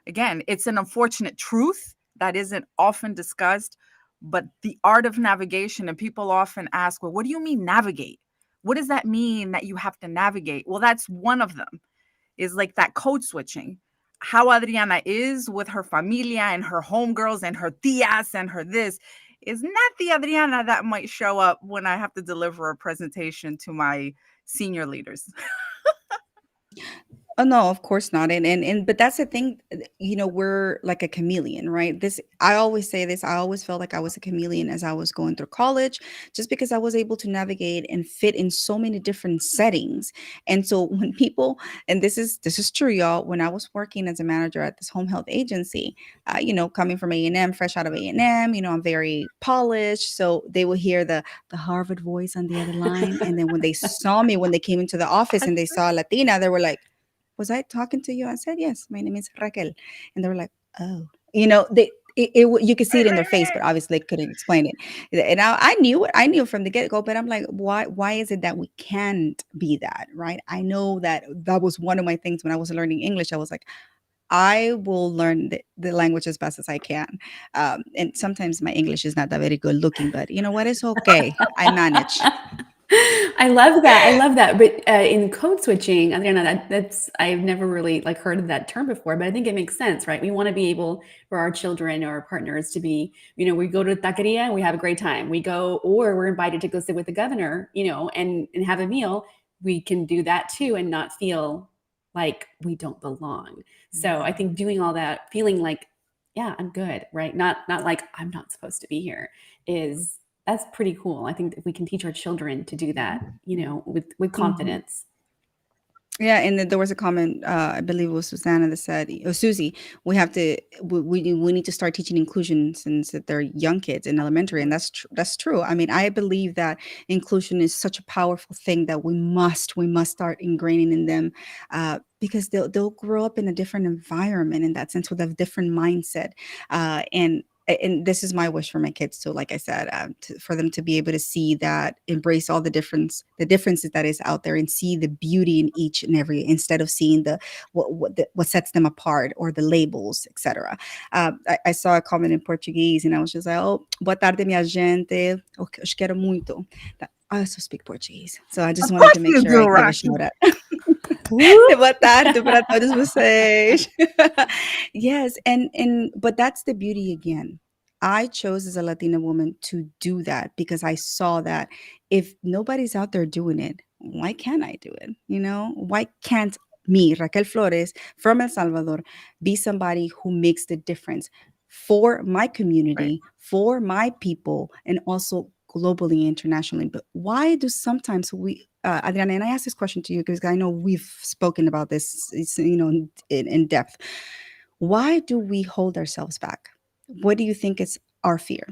again, it's an unfortunate truth that isn't often discussed, but the art of navigation, and people often ask, well, what do you mean navigate? What does that mean that you have to navigate? Well, that's one of them, is like that code switching. How Adriana is with her familia and her homegirls and her tias and her this is not the Adriana that might show up when I have to deliver a presentation to my senior leaders. Oh no, of course not. And but that's the thing, we're like a chameleon, right? This I always say this, I always felt like I was a chameleon as I was going through college, just because I was able to navigate and fit in so many different settings. And so when people, and this is true, y'all, when I was working as a manager at this home health agency, coming from A&M, fresh out of A&M, I'm very polished. So they will hear the Harvard voice on the other line. And then when they saw me, when they came into the office and they saw a Latina, they were like, was I talking to you? I said, yes, my name is Raquel. And they were like, oh, you could see it in their face, but obviously they couldn't explain it. And I knew it. I knew from the get go, but I'm like, why is it that we can't be that? Right. I know that was one of my things when I was learning English. I was like, I will learn the language as best as I can. And sometimes my English is not that very good looking, but you know what? It's okay. I manage. I love that. I love that. But in code switching, Adriana, that's I've never really like heard of that term before, but I think it makes sense, right? We want to be able for our children or our partners to be, we go to taqueria and we have a great time. We go, or we're invited to go sit with the governor, and have a meal. We can do that too and not feel like we don't belong. So I think doing all that, feeling like yeah, I'm good, right? Not like I'm not supposed to be here. That's pretty cool. I think that we can teach our children to do that, with confidence. Yeah, and then there was a comment, I believe it was Susanna that said, or Susie, we need to start teaching inclusion since that they're young kids in elementary, and that's true. I mean, I believe that inclusion is such a powerful thing that we must start ingraining in them, because they'll grow up in a different environment in that sense with a different mindset, and this is my wish for my kids too. Like I said, for them to be able to see that, embrace all the differences that is out there, and see the beauty in each and every, instead of seeing what sets them apart, or the labels, etc. I saw a comment in Portuguese, and I was just like, oh, boa tarde, minha gente. Okay, os quero muito. I also speak Portuguese, so I just Of wanted course to make you sure do, I give a Rocky. shout out. Woo! Boa tarde para todos vocês. Yes, but that's the beauty again. I chose as a Latina woman to do that because I saw that if nobody's out there doing it, why can't I do it? Why can't me, Raquel Flores from El Salvador, be somebody who makes the difference for my Right. community, for my people, and also globally, internationally? But why do sometimes Adriana, and I ask this question to you because I know we've spoken about this, in depth. Why do we hold ourselves back? What do you think is our fear?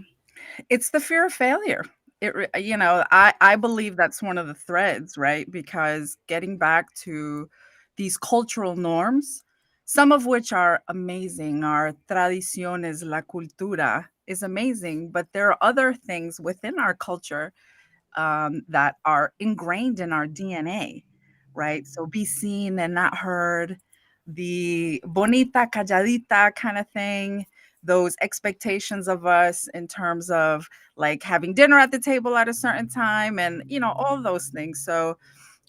It's the fear of failure. I believe that's one of the threads, right? Because getting back to these cultural norms, some of which are amazing, our tradiciones, la cultura is amazing, but there are other things within our culture that are ingrained in our DNA, right? So be seen and not heard, the bonita calladita kind of thing, those expectations of us in terms of like having dinner at the table at a certain time, and all those things. So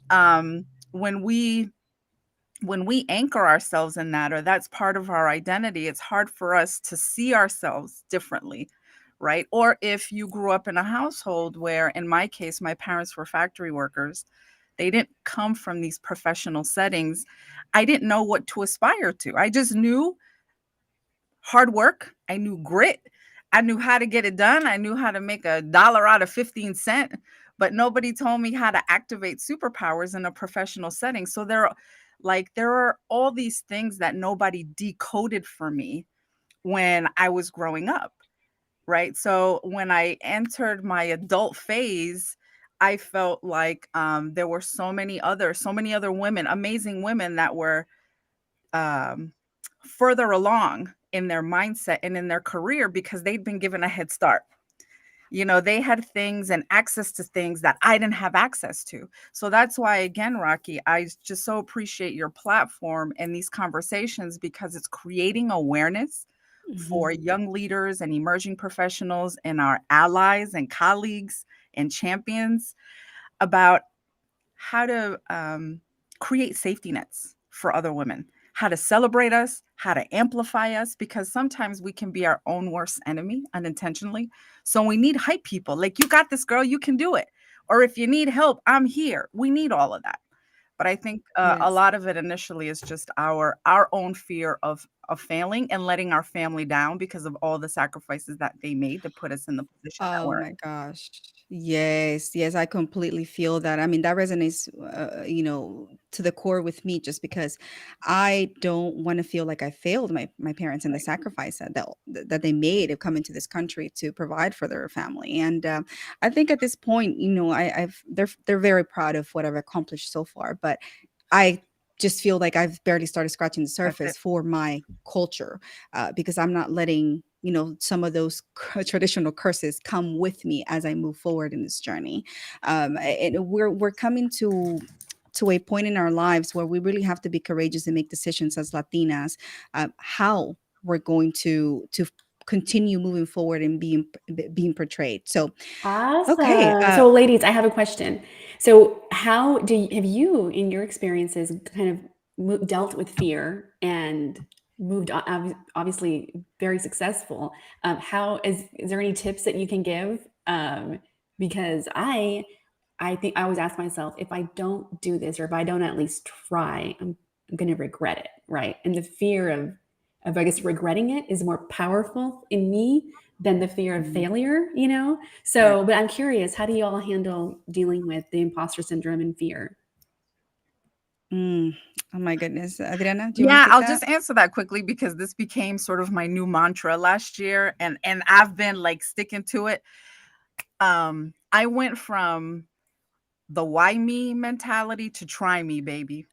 um, when we anchor ourselves in that, or that's part of our identity, it's hard for us to see ourselves differently, right? Or if you grew up in a household where, in my case, my parents were factory workers, they didn't come from these professional settings. I didn't know what to aspire to. I just knew hard work. I knew grit. I knew how to get it done. I knew how to make $1 out of 15 cents, but nobody told me how to activate superpowers in a professional setting. So there are all these things that nobody decoded for me when I was growing up, right? So when I entered my adult phase, I felt like there were so many other women, amazing women that were um, further along in their mindset and in their career because they'd been given a head start. They had things and access to things that I didn't have access to. So that's why, again, Rocky, I just so appreciate your platform and these conversations, because it's creating awareness for young leaders and emerging professionals and our allies and colleagues and champions about how to create safety nets for other women, how to celebrate us, how to amplify us, because sometimes we can be our own worst enemy unintentionally. So we need hype people like, you got this, girl, you can do it. Or if you need help, I'm here. We need all of that. But I think a Yes. lot of it initially is just our own fear of failing and letting our family down because of all the sacrifices that they made to put us in the position that Oh we're my gosh. Yes, yes, I completely feel that. I mean, that resonates, to the core with me, just because I don't want to feel like I failed my parents in the in. sacrifice that they made of coming to this country to provide for their family. And I think at this point, they're very proud of what I've accomplished so far, but I just feel like I've barely started scratching the That's it. surface for my culture, because I'm not letting some of those traditional curses come with me as I move forward in this journey. And we're coming to a point in our lives where we really have to be courageous and make decisions as Latinas, how we're going to continue moving forward and being portrayed. So, okay. Awesome. So, ladies, I have a question. So, how have you, in your experiences, kind of dealt with fear and moved on, obviously very successful? How is there any tips that you can give? Because I think I always ask myself, if I don't do this, or if I don't at least try, I'm going to regret it, right? And the fear I guess regretting it is more powerful in me than the fear of Mhm. failure, you know? So, but I'm curious, how do you all handle dealing with the imposter syndrome and fear? Oh my goodness. Adriana, do you want to Yeah, take I'll that? just answer that quickly because this became sort of my new mantra last year, and I've been like sticking to it. I went from the why me mentality to try me, baby.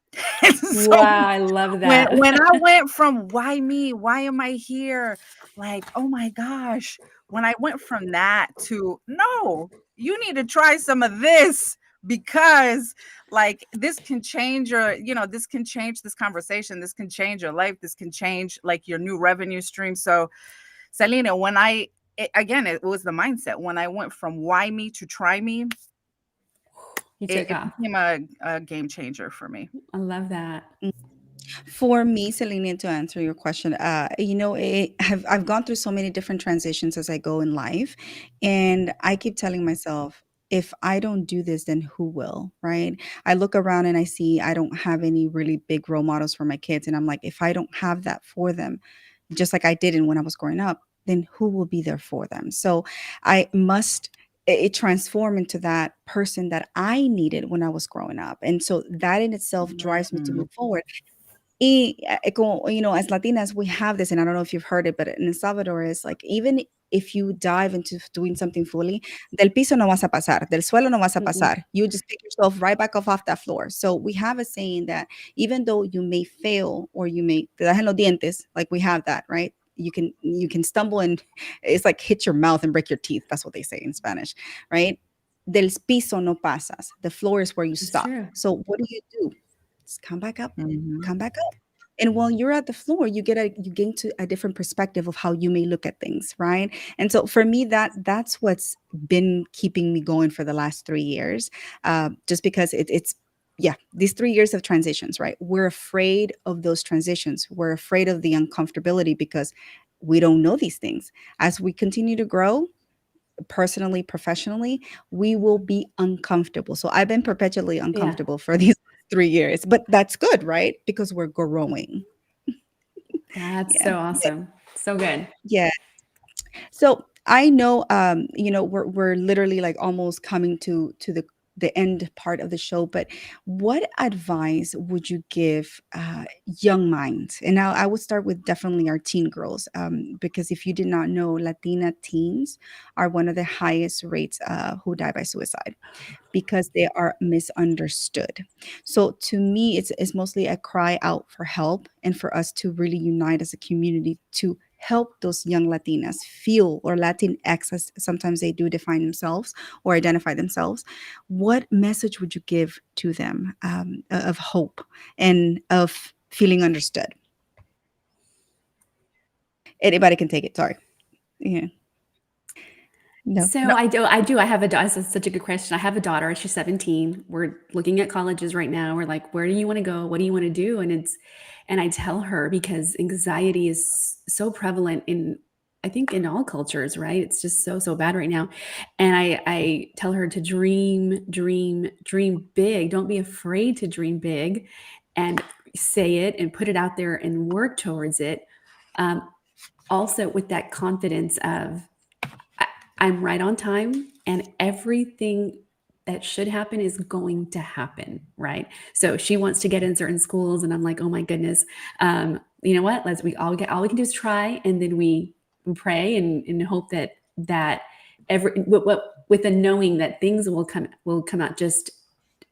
So Wow, I love when that. I went from why me, why am I here? Like, oh my gosh. When I went from that to no, you need to try some of this because like this can change your, this can change this conversation, this can change your life, this can change like your new revenue stream. So Selena, again, it was the mindset. When I went from why me to try me, You it, took it off. became a game changer for me. I love that. For me, Celine, to answer your question, I've gone through so many different transitions as I go in life, and I keep telling myself, if I don't do this, then who will, right? I look around and I see I don't have any really big role models for my kids, and I'm like, if I don't have that for them, just like I didn't when I was growing up, then who will be there for them? So I must it transform into that person that I needed when I was growing up. And so that in itself drives me to Mhm. move forward. Como, as Latinas, we have this, and I don't know if you've heard it, but in El Salvador is like, even if you dive into doing something fully, del piso no vas a pasar, del suelo no vas a Mm-mm. pasar. You just pick yourself right back off that floor. So we have a saying that even though you may fail or you may, te das en los dientes, like we have that, right? You can stumble and it's like hit your mouth and break your teeth. That's what they say in Spanish, right? Del piso no pasas. The floor is where you It's stop. true. So what do? Just come back up, Mhm. come back up. And while you're at the floor, you gain to a different perspective of how you may look at things, right? And so for me, that's what's been keeping me going for the last 3 years, just because it's yeah, these 3 years of transitions, right? We're afraid of those transitions. We're afraid of the uncomfortability because we don't know these things. As we continue to grow, personally, professionally, we will be uncomfortable. So I've been perpetually Yeah. uncomfortable for these 3 years, but that's good, right? Because we're growing. That's Yeah. so awesome. So good. Yeah. So I know, we're literally like almost coming to the end part of the show, but what advice would you give young minds? And now I would start with definitely our teen girls, because if you did not know, Latina teens are one of the highest rates who die by suicide because they are misunderstood. So to me, it's mostly a cry out for help and for us to really unite as a community to help those young Latinas feel, or Latinx, as sometimes they do define themselves or identify themselves. What message would you give to them, of hope and of feeling understood? Anybody can take it. Sorry. Yeah. No. So No, I do. I have a daughter. This is such a good question. I have a daughter. She's 17. We're looking at colleges right now. We're like, where do you want to go? What do you want to do? And I tell her because anxiety is so prevalent I think in all cultures, right? It's just so bad right now. And I tell her to dream, dream, dream big. Don't be afraid to dream big and say it and put it out there and work towards it. Um, Also with that confidence of, I'm right on time and everything that should happen is going to happen, right? So she wants to get in certain schools and I'm like, oh my goodness. You know what? All we can do is try, and then we pray and hope that with the knowing that things will come out just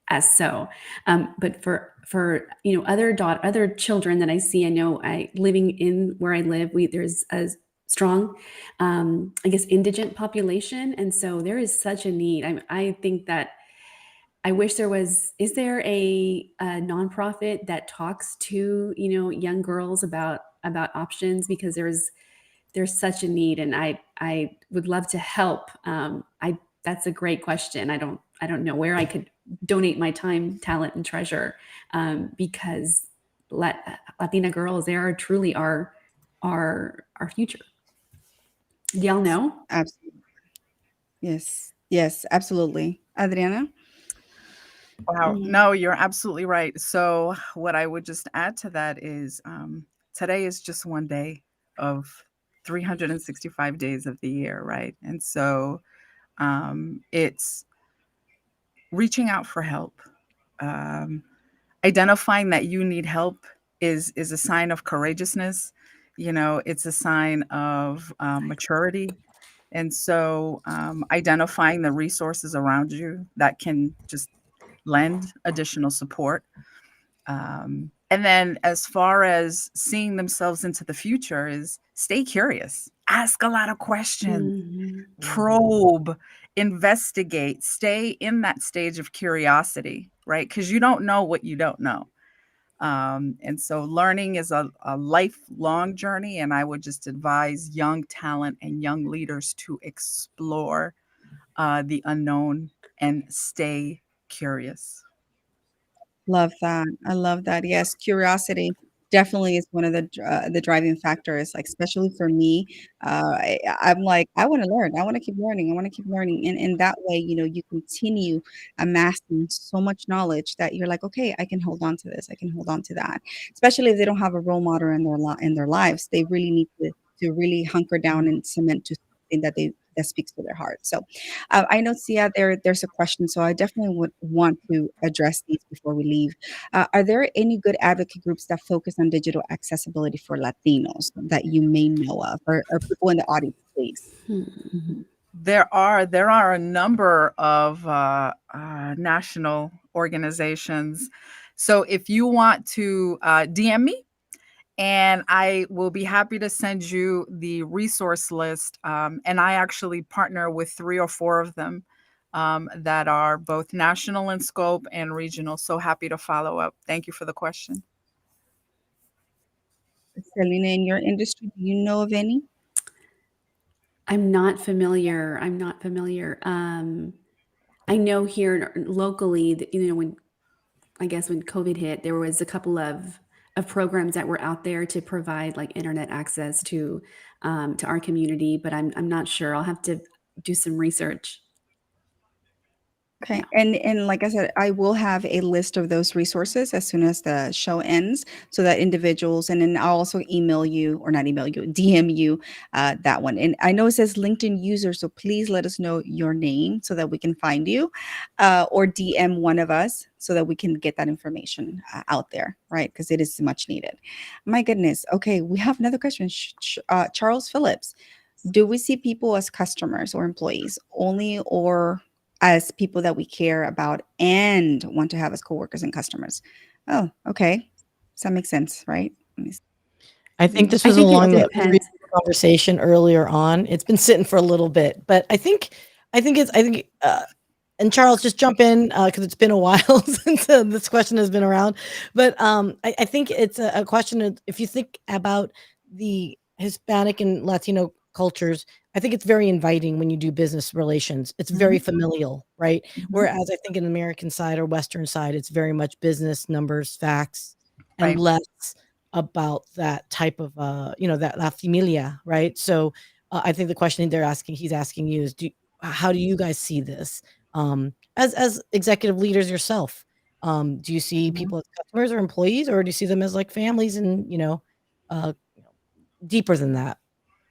as so. But for other children that I see, I know I living in where I live, there's a strong, I guess, indigent population, and so there is such a need. I think that I wish there was. Is there a nonprofit that talks to young girls about options, because there's such a need, and I would love to help. I That's a great question. I don't know where I could donate my time, talent, and treasure, because Latina girls, they are truly our future. Do y'all know? Absolutely. Yes. Yes, absolutely. Adriana? wow. Mhm. No, you're absolutely right. So what I would just add to that is today is just one day of 365 days of the year, right? And so it's reaching out for help. Um, Identifying that you need help is a sign of courageousness. It's a sign of maturity. And so identifying the resources around you that can just lend additional support. And then as far as seeing themselves into the future is stay curious, ask a lot of questions, Mhm. probe, investigate, stay in that stage of curiosity, right? Because you don't know what you don't know. And so learning is a lifelong journey. And I would just advise young talent and young leaders to explore the unknown and stay curious. Love that. I love that. Yes, curiosity definitely is one of the driving factors. Like especially for me, I'm like I want to learn. I want to keep learning. I want to keep learning, and in that way, you continue amassing so much knowledge that you're like, okay, I can hold on to this. I can hold on to that. Especially if they don't have a role model in in their lives, they really need to really hunker down and cement to something that speaks to their heart. So I know, Sia, there's a question, so I definitely would want to address these before we leave. Are there any good advocate groups that focus on digital accessibility for Latinos that you may know of, or people in the audience, please? Mhm. There are a number of national organizations. So if you want to DM me, and I will be happy to send you the resource list. And I actually partner with 3 or 4 of them that are both national in scope and regional. So happy to follow up. Thank you for the question. Selena, in your industry, do you know of any? I'm not familiar. I'm not familiar. I know here locally that, when I guess when COVID hit, there was a couple of programs that were out there to provide like internet access to our community, but I'm not sure. I'll have to do some research. Okay. Yeah. And like I said, I will have a list of those resources as soon as the show ends so that individuals, and then I'll also email you, or not email you, DM you that one. And I know it says LinkedIn user, so please let us know your name so that we can find you, or DM one of us so that we can get that information out there, right? Because it is much needed. My goodness. Okay. We have another question. Charles Phillips. Do we see people as customers or employees only, or as people that we care about and want to have as coworkers and customers? Oh, okay. Does that make sense, right? I think this I was think it along the depends. previous conversation earlier on. It's been sitting for a little bit, but and Charles, just jump in because it's been a while since this question has been around. But I think it's a question of, if you think about the Hispanic and Latino cultures, I think it's very inviting when you do business relations. It's very familial, right? Mhm. Whereas I think in the American side or Western side, it's very much business, numbers, facts, and Right. less about that type of that la familia, right? So I think the question he's asking you is, how do you guys see this as executive leaders yourself? Do you see Mhm. people as customers or employees, or do you see them as like families and uh, deeper than that?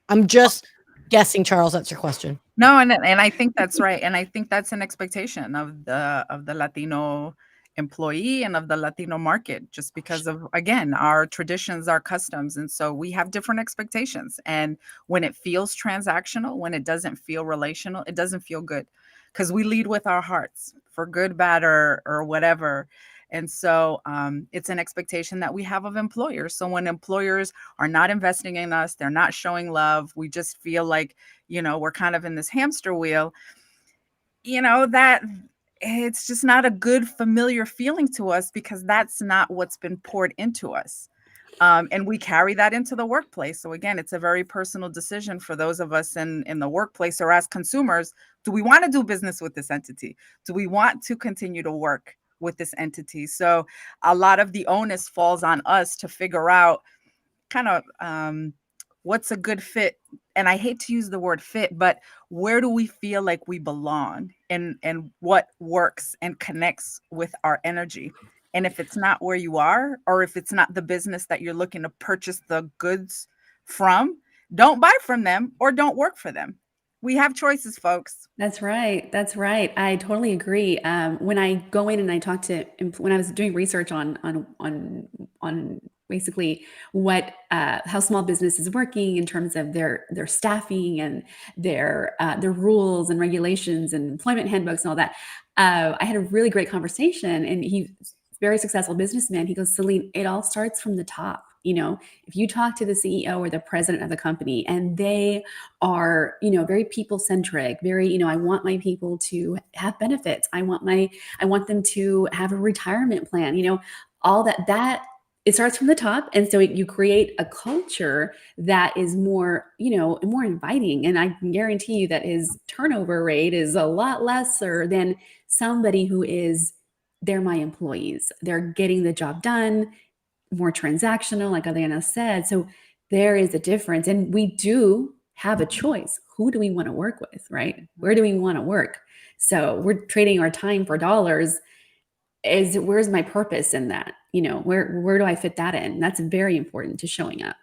I'm just guessing, Charles. That's your question. No, and I think that's right, and I think that's an expectation of the Latino employee and of the Latino market, just because of, again, our traditions, our customs, and so we have different expectations. And when it feels transactional, when it doesn't feel relational, it doesn't feel good, because we lead with our hearts, for good, bad, or whatever. And so it's an expectation that we have of employers. So when employers are not investing in us, they're not showing love, we just feel like, we're kind of in this hamster wheel, that it's just not a good familiar feeling to us, because that's not what's been poured into us. And we carry that into the workplace. So again, it's a very personal decision for those of us in the workplace, or as consumers. Do we want to do business with this entity? Do we want to continue to work with this entity? So a lot of the onus falls on us to figure out kind of what's a good fit. And I hate to use the word fit, but where do we feel like we belong, and what works and connects with our energy? And if it's not where you are, or if it's not the business that you're looking to purchase the goods from, don't buy from them or don't work for them. We have choices, folks. That's right. That's right. I totally agree. When I go in and I talk to, when I was doing research on basically what how small business is working in terms of their staffing and their rules and regulations and employment handbooks and all that, I had a really great conversation, and he's a very successful businessman. He goes, Celine, it all starts from the top. If you talk to the CEO or the president of the company, and they are, very people centric, very, I want my people to have benefits. I want them to have a retirement plan, all that it starts from the top. And so you create a culture that is more, more inviting. And I can guarantee you that his turnover rate is a lot lesser than somebody who is, they're my employees. They're getting the job done, more transactional, like Adriana said. So there is a difference. And we do have a choice. Who do we want to work with, right? Where do we want to work? So we're trading our time for dollars. Where's my purpose in that? Where do I fit that in? That's very important to showing up.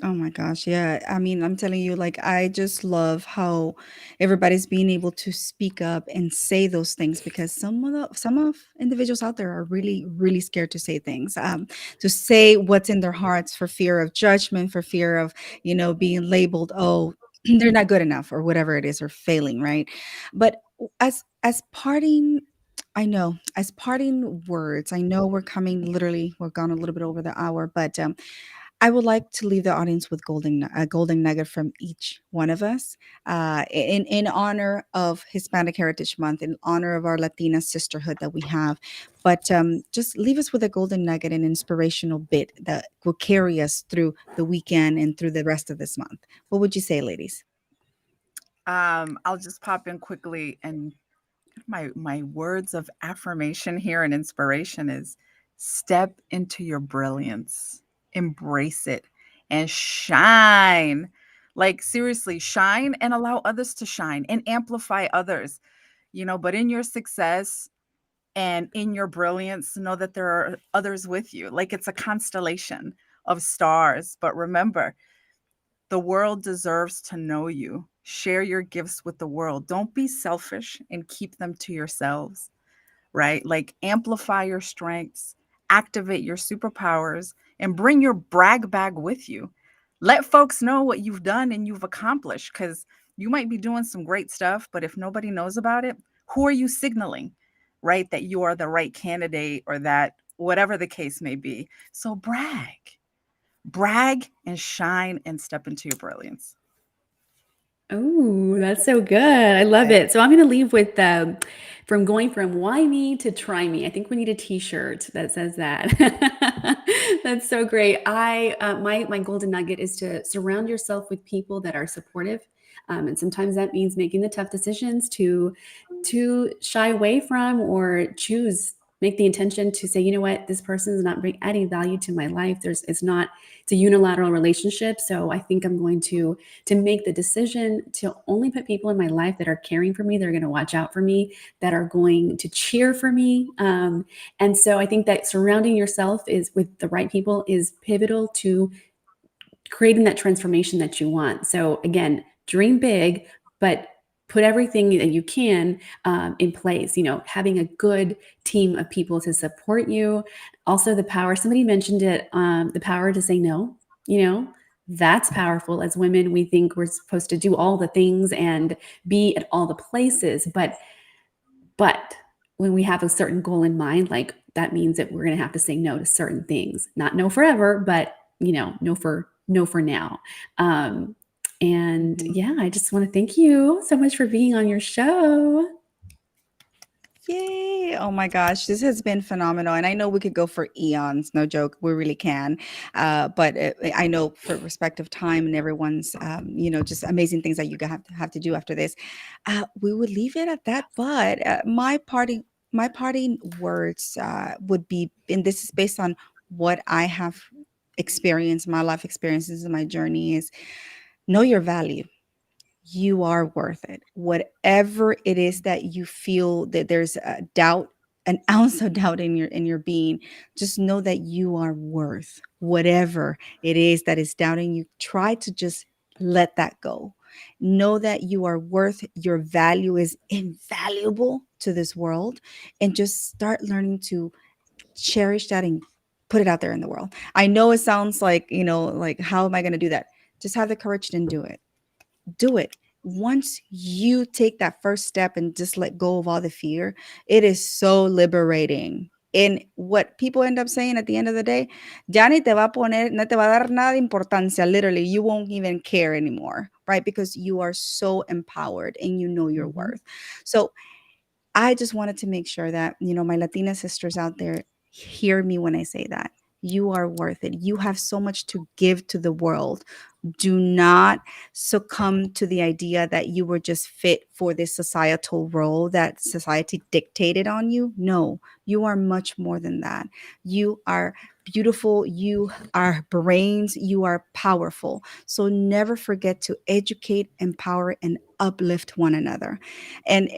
Oh my gosh, yeah. I mean, I'm telling you, like, I just love how everybody's being able to speak up and say those things, because some of individuals out there are really, really scared to say things, to say what's in their hearts for fear of judgment, for fear of, being labeled, oh, they're not good enough or whatever it is, or failing, right? But as parting, I know, as parting words, I know we're gone a little bit over the hour, but I would like to leave the audience with a golden nugget from each one of us, in honor of Hispanic Heritage Month, in honor of our Latina sisterhood that we have. But just leave us with a golden nugget, an inspirational bit that will carry us through the weekend and through the rest of this month. What would you say, ladies? I'll just pop in quickly, and my words of affirmation here and inspiration is: step into your brilliance, embrace it, and shine. Like, seriously, shine and allow others to shine and amplify others. But in your success and in your brilliance, know that there are others with you. Like, it's a constellation of stars. But remember, the world deserves to know you. Share your gifts with the world. Don't be selfish and keep them to yourselves, right? Like, amplify your strengths, activate your superpowers, and bring your brag bag with you. Let folks know what you've done and you've accomplished, because you might be doing some great stuff, but if nobody knows about it, who are you signaling, right? That you are the right candidate, or that whatever the case may be. So brag and shine and step into your brilliance. Oh, that's so good. I love it. So I'm going to leave with from going from why me to try me. I think we need a t-shirt that says that. That's so great. My golden nugget is to surround yourself with people that are supportive. And sometimes that means making the tough decisions to shy away from, or make the intention to say, you know what, this person is not adding value to my life. It's a unilateral relationship. So I think I'm going to make the decision to only put people in my life that are caring for me, that are going to watch out for me, that are going to cheer for me. And so I think that surrounding yourself with the right people is pivotal to creating that transformation that you want. So again, dream big, but put everything that you can in place. Having a good team of people to support you. Also, the power. Somebody mentioned it. The power to say no. That's powerful. As women, we think we're supposed to do all the things and be at all the places, but when we have a certain goal in mind, like, that means that we're going to have to say no to certain things. Not no forever, but no for now. And yeah, I just want to thank you so much for being on your show. Yay. Oh my gosh, this has been phenomenal. And I know we could go for eons, no joke. We really can. But I know, for respective time and everyone's, just amazing things that you have to do after this, we would leave it at that. But my parting words would be, and this is based on what I have experienced, my life experiences and my journey, is know your value. You are worth it. Whatever it is that you feel that there's a doubt an ounce of doubt in your being, just know that you are worth whatever it is that is doubting you. Try to just let that go. Know that you are worth, your value is invaluable to this world, and just start learning to cherish that and put it out there in the world. I know it sounds like, like, how am I going to do that? Just have the courage and do it. Do it. Once you take that first step and just let go of all the fear, it is so liberating. And what people end up saying at the end of the day, ya ni te va a poner, no te va a dar nada de importancia. Literally, you won't even care anymore, right? Because you are so empowered and you know your Mhm. worth. So I just wanted to make sure that, my Latina sisters out there hear me when I say that. You are worth it. You have so much to give to the world. Do not succumb to the idea that you were just fit for this societal role that society dictated on you. No, you are much more than that. You are beautiful. You are brains. You are powerful. So never forget to educate, empower, and uplift one another. And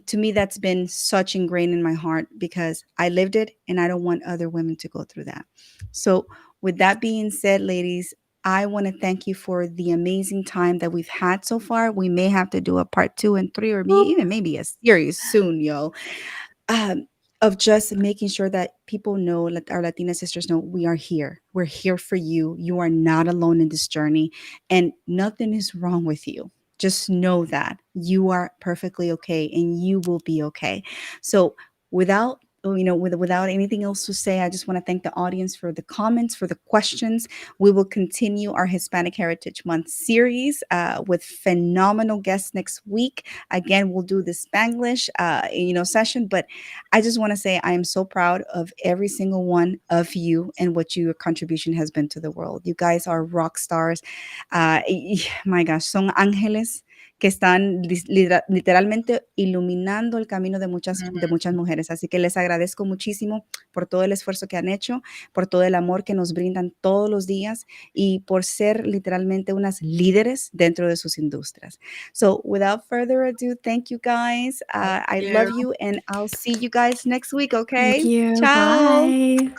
to me, that's been such ingrained in my heart because I lived it and I don't want other women to go through that. So with that being said, ladies, I want to thank you for the amazing time that we've had so far. We may have to do a part 2 and 3, or even maybe a series soon, yo. um, of just making sure that people know, let our Latina sisters know, we are here. We're here for you. You are not alone in this journey, and nothing is wrong with you. Just know that you are perfectly okay, and you will be okay. So, without anything else to say, I just want to thank the audience for the comments, for the questions. We will continue our Hispanic Heritage Month series with phenomenal guests next week. Again, we'll do the Spanglish, session, but I just want to say I am so proud of every single one of you and what your contribution has been to the world. You guys are rock stars. My gosh, son ángeles que están literalmente iluminando el camino de muchas mujeres. Así que les agradezco muchísimo por todo el esfuerzo que han hecho, por todo el amor que nos brindan todos los días y por ser literalmente unas líderes dentro de sus industrias. So without further ado, thank you guys. I love you, and I'll see you guys next week, okay? Thank you. Ciao. Bye.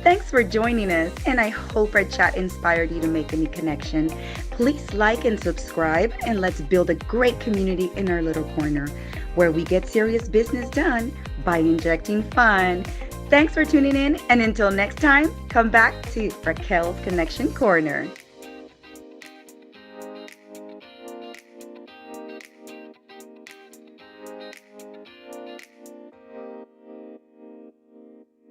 Thanks for joining us, and I hope our chat inspired you to make a new connection. Please like and subscribe, and let's build a great community in our little corner where we get serious business done by injecting fun. Thanks for tuning in, and until next time, come back to Raquel's Connection Corner.